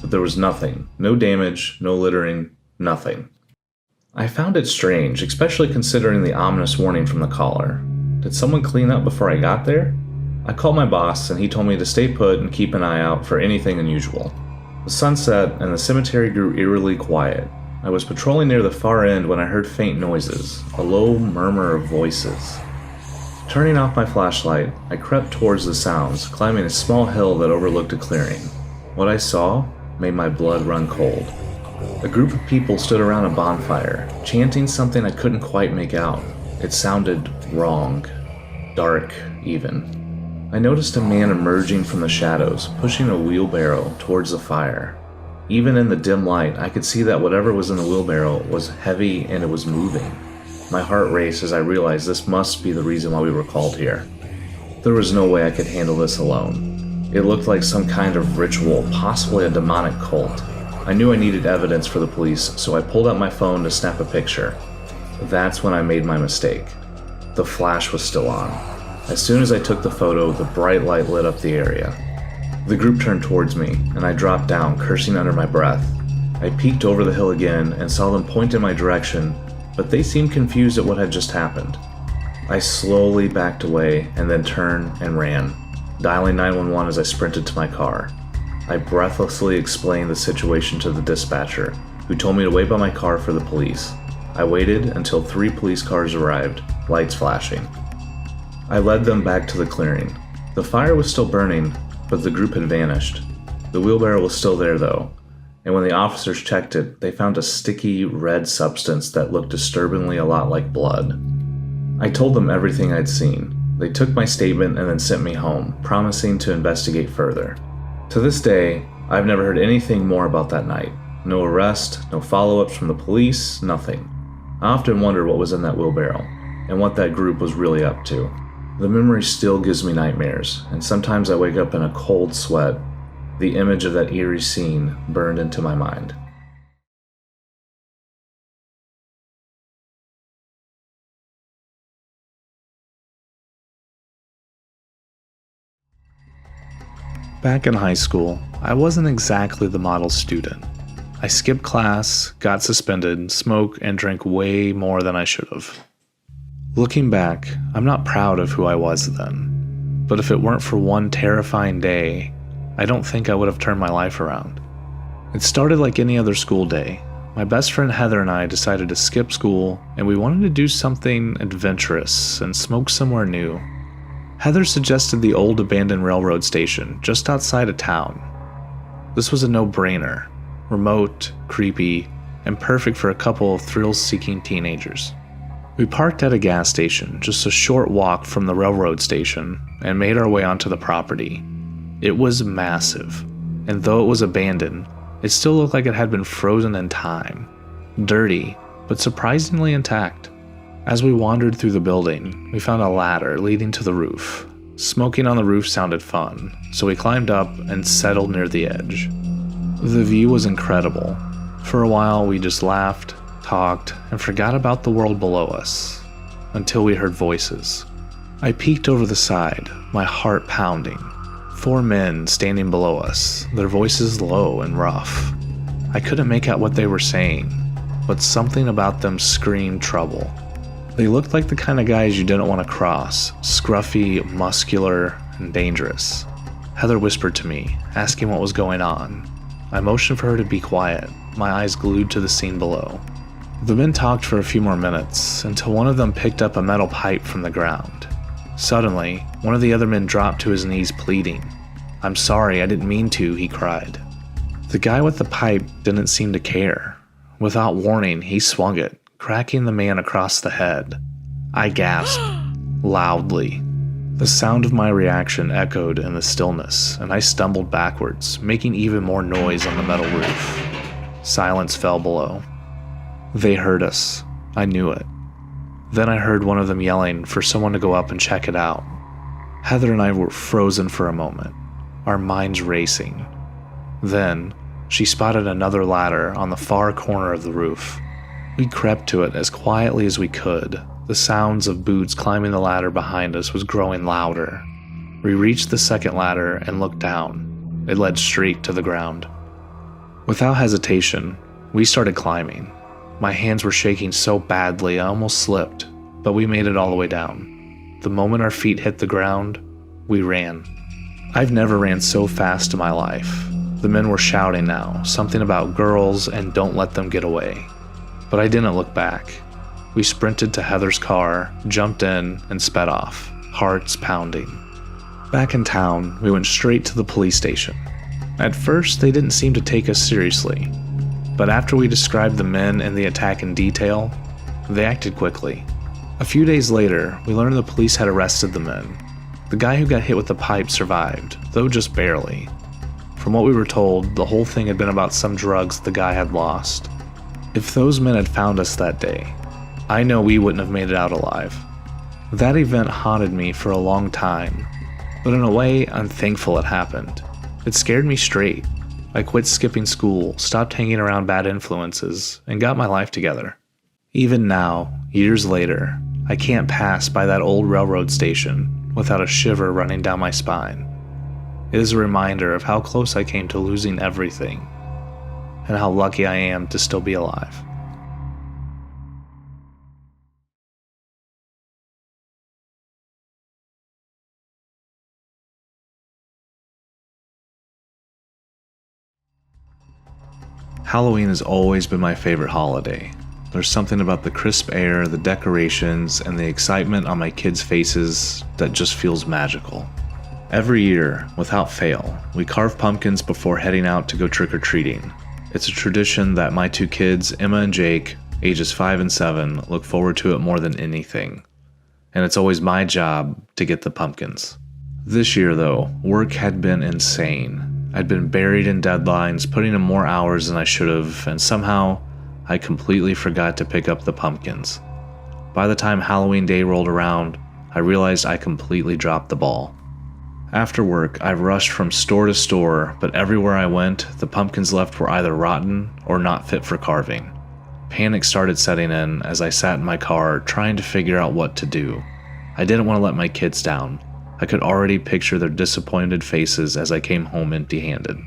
but there was nothing. No damage, no littering, nothing. I found it strange, especially considering the ominous warning from the caller. Did someone clean up before I got there? I called my boss and he told me to stay put and keep an eye out for anything unusual. The sun set and the cemetery grew eerily quiet. I was patrolling near the far end when I heard faint noises, a low murmur of voices. Turning off my flashlight, I crept towards the sounds, climbing a small hill that overlooked a clearing. What I saw made my blood run cold. A group of people stood around a bonfire, chanting something I couldn't quite make out. It sounded wrong, dark even. I noticed a man emerging from the shadows, pushing a wheelbarrow towards the fire. Even in the dim light, I could see that whatever was in the wheelbarrow was heavy and it was moving. My heart raced as I realized this must be the reason why we were called here. There was no way I could handle this alone. It looked like some kind of ritual, possibly a demonic cult. I knew I needed evidence for the police, so I pulled out my phone to snap a picture. That's when I made my mistake. The flash was still on. As soon as I took the photo, the bright light lit up the area. The group turned towards me, and I dropped down, cursing under my breath. I peeked over the hill again and saw them point in my direction, but they seemed confused at what had just happened. I slowly backed away and then turned and ran, dialing 911 as I sprinted to my car. I breathlessly explained the situation to the dispatcher, who told me to wait by my car for the police. I waited until 3 police cars arrived, lights flashing. I led them back to the clearing. The fire was still burning, but the group had vanished. The wheelbarrow was still there though, and when the officers checked it, they found a sticky red substance that looked disturbingly a lot like blood. I told them everything I'd seen. They took my statement and then sent me home, promising to investigate further. To this day, I've never heard anything more about that night. No arrest, no follow-ups from the police, nothing. I often wonder what was in that wheelbarrow, and what that group was really up to. The memory still gives me nightmares, and sometimes I wake up in a cold sweat. The image of that eerie scene burned into my mind. Back in high school, I wasn't exactly the model student. I skipped class, got suspended, smoked, and drank way more than I should have. Looking back, I'm not proud of who I was then, but if it weren't for one terrifying day, I don't think I would have turned my life around. It started like any other school day. My best friend Heather and I decided to skip school, and we wanted to do something adventurous and smoke somewhere new. Heather suggested the old abandoned railroad station just outside of town. This was a no-brainer, remote, creepy, and perfect for a couple of thrill-seeking teenagers. We parked at a gas station, just a short walk from the railroad station, and made our way onto the property. It was massive, and though it was abandoned, it still looked like it had been frozen in time. Dirty, but surprisingly intact. As we wandered through the building, we found a ladder leading to the roof. Smoking on the roof sounded fun, so we climbed up and settled near the edge. The view was incredible. For a while, we just laughed, talked, and forgot about the world below us, until we heard voices. I peeked over the side, my heart pounding. 4 men standing below us, their voices low and rough. I couldn't make out what they were saying, but something about them screamed trouble. They looked like the kind of guys you didn't want to cross, scruffy, muscular, and dangerous. Heather whispered to me, asking what was going on. I motioned for her to be quiet, my eyes glued to the scene below. The men talked for a few more minutes, until one of them picked up a metal pipe from the ground. Suddenly, one of the other men dropped to his knees pleading. "I'm sorry, I didn't mean to," he cried. The guy with the pipe didn't seem to care. Without warning, he swung it, cracking the man across the head. I gasped, loudly. The sound of my reaction echoed in the stillness, and I stumbled backwards, making even more noise on the metal roof. Silence fell below. They heard us. I knew it. Then I heard one of them yelling for someone to go up and check it out. Heather and I were frozen for a moment, our minds racing. Then, she spotted another ladder on the far corner of the roof. We crept to it as quietly as we could. The sounds of boots climbing the ladder behind us was growing louder. We reached the second ladder and looked down. It led straight to the ground. Without hesitation, we started climbing. My hands were shaking so badly I almost slipped, but we made it all the way down. The moment our feet hit the ground, we ran. I've never ran so fast in my life. The men were shouting now, something about girls and don't let them get away. But I didn't look back. We sprinted to Heather's car, jumped in, and sped off, hearts pounding. Back in town, we went straight to the police station. At first, they didn't seem to take us seriously, but after we described the men and the attack in detail, they acted quickly. A few days later, we learned the police had arrested the men. The guy who got hit with the pipe survived, though just barely. From what we were told, the whole thing had been about some drugs the guy had lost. If those men had found us that day, I know we wouldn't have made it out alive. That event haunted me for a long time, but in a way, I'm thankful it happened. It scared me straight. I quit skipping school, stopped hanging around bad influences, and got my life together. Even now, years later, I can't pass by that old railroad station without a shiver running down my spine. It is a reminder of how close I came to losing everything, and how lucky I am to still be alive. Halloween has always been my favorite holiday. There's something about the crisp air, the decorations, and the excitement on my kids' faces that just feels magical. Every year, without fail, we carve pumpkins before heading out to go trick-or-treating. It's a tradition that my two kids, Emma and Jake, ages 5 and 7, look forward to it more than anything. And it's always my job to get the pumpkins. This year, though, work had been insane. I'd been buried in deadlines, putting in more hours than I should have, and somehow, I completely forgot to pick up the pumpkins. By the time Halloween Day rolled around, I realized I completely dropped the ball. After work, I rushed from store to store, but everywhere I went, the pumpkins left were either rotten or not fit for carving. Panic started setting in as I sat in my car trying to figure out what to do. I didn't want to let my kids down. I could already picture their disappointed faces as I came home empty-handed.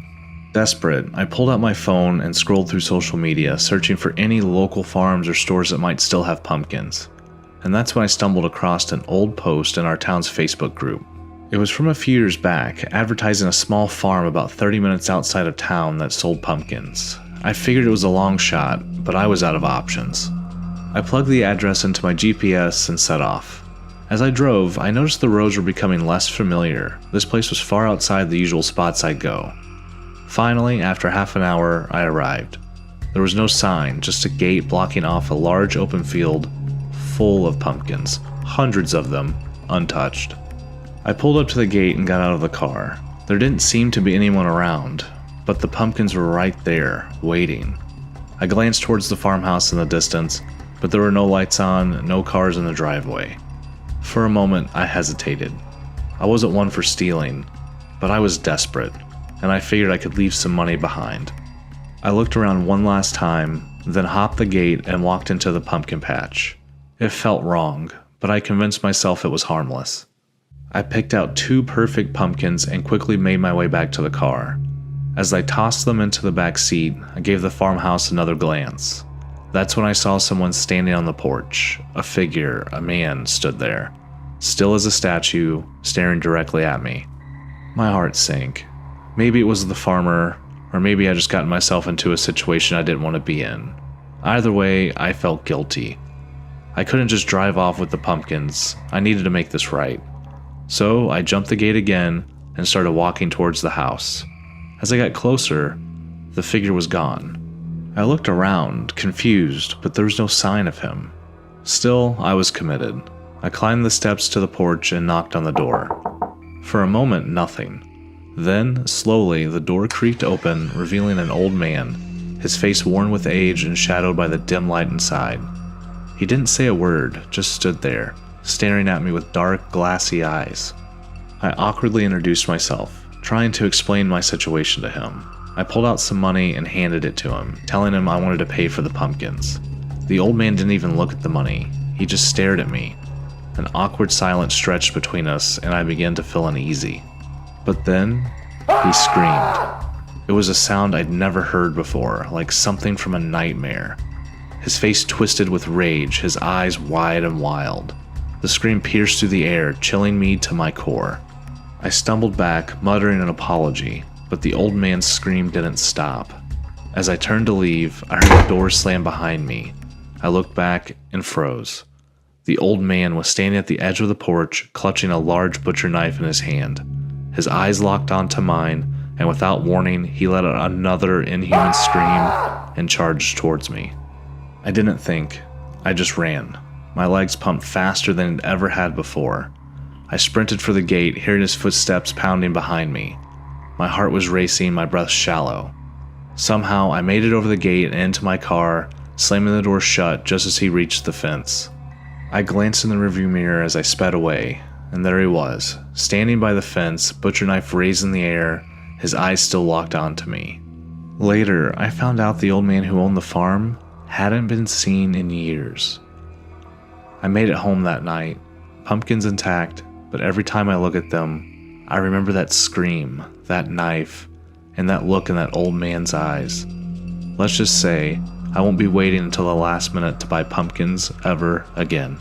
Desperate, I pulled out my phone and scrolled through social media, searching for any local farms or stores that might still have pumpkins. And that's when I stumbled across an old post in our town's Facebook group. It was from a few years back, advertising a small farm about 30 minutes outside of town that sold pumpkins. I figured it was a long shot, but I was out of options. I plugged the address into my GPS and set off. As I drove, I noticed the roads were becoming less familiar. This place was far outside the usual spots I'd go. Finally, after half an hour, I arrived. There was no sign, just a gate blocking off a large open field full of pumpkins, hundreds of them, untouched. I pulled up to the gate and got out of the car. There didn't seem to be anyone around, but the pumpkins were right there, waiting. I glanced towards the farmhouse in the distance, but there were no lights on, no cars in the driveway. For a moment, I hesitated. I wasn't one for stealing, but I was desperate, and I figured I could leave some money behind. I looked around one last time, then hopped the gate and walked into the pumpkin patch. It felt wrong, but I convinced myself it was harmless. I picked out 2 perfect pumpkins and quickly made my way back to the car. As I tossed them into the back seat, I gave the farmhouse another glance. That's when I saw someone standing on the porch. A figure, a man, stood there, still as a statue, staring directly at me. My heart sank. Maybe it was the farmer, or maybe I just gotten myself into a situation I didn't want to be in. Either way, I felt guilty. I couldn't just drive off with the pumpkins. I needed to make this right. So I jumped the gate again and started walking towards the house. As I got closer, the figure was gone. I looked around, confused, but there was no sign of him. Still, I was committed. I climbed the steps to the porch and knocked on the door. For a moment, nothing. Then, slowly, the door creaked open, revealing an old man, his face worn with age and shadowed by the dim light inside. He didn't say a word, just stood there, staring at me with dark, glassy eyes. I awkwardly introduced myself, trying to explain my situation to him. I pulled out some money and handed it to him, telling him I wanted to pay for the pumpkins. The old man didn't even look at the money. He just stared at me. An awkward silence stretched between us, and I began to feel uneasy. But then, he screamed. It was a sound I'd never heard before, like something from a nightmare. His face twisted with rage, his eyes wide and wild. The scream pierced through the air, chilling me to my core. I stumbled back, muttering an apology, but the old man's scream didn't stop. As I turned to leave, I heard the door slam behind me. I looked back and froze. The old man was standing at the edge of the porch, clutching a large butcher knife in his hand. His eyes locked onto mine, and without warning, he let out another inhuman scream and charged towards me. I didn't think. I just ran. My legs pumped faster than it ever had before. I sprinted for the gate, hearing his footsteps pounding behind me. My heart was racing, my breath shallow. Somehow, I made it over the gate and into my car, slamming the door shut just as he reached the fence. I glanced in the rearview mirror as I sped away, and there he was, standing by the fence, butcher knife raised in the air, his eyes still locked onto me. Later, I found out the old man who owned the farm hadn't been seen in years. I made it home that night, pumpkins intact, but every time I look at them, I remember that scream, that knife, and that look in that old man's eyes. Let's just say, I won't be waiting until the last minute to buy pumpkins ever again.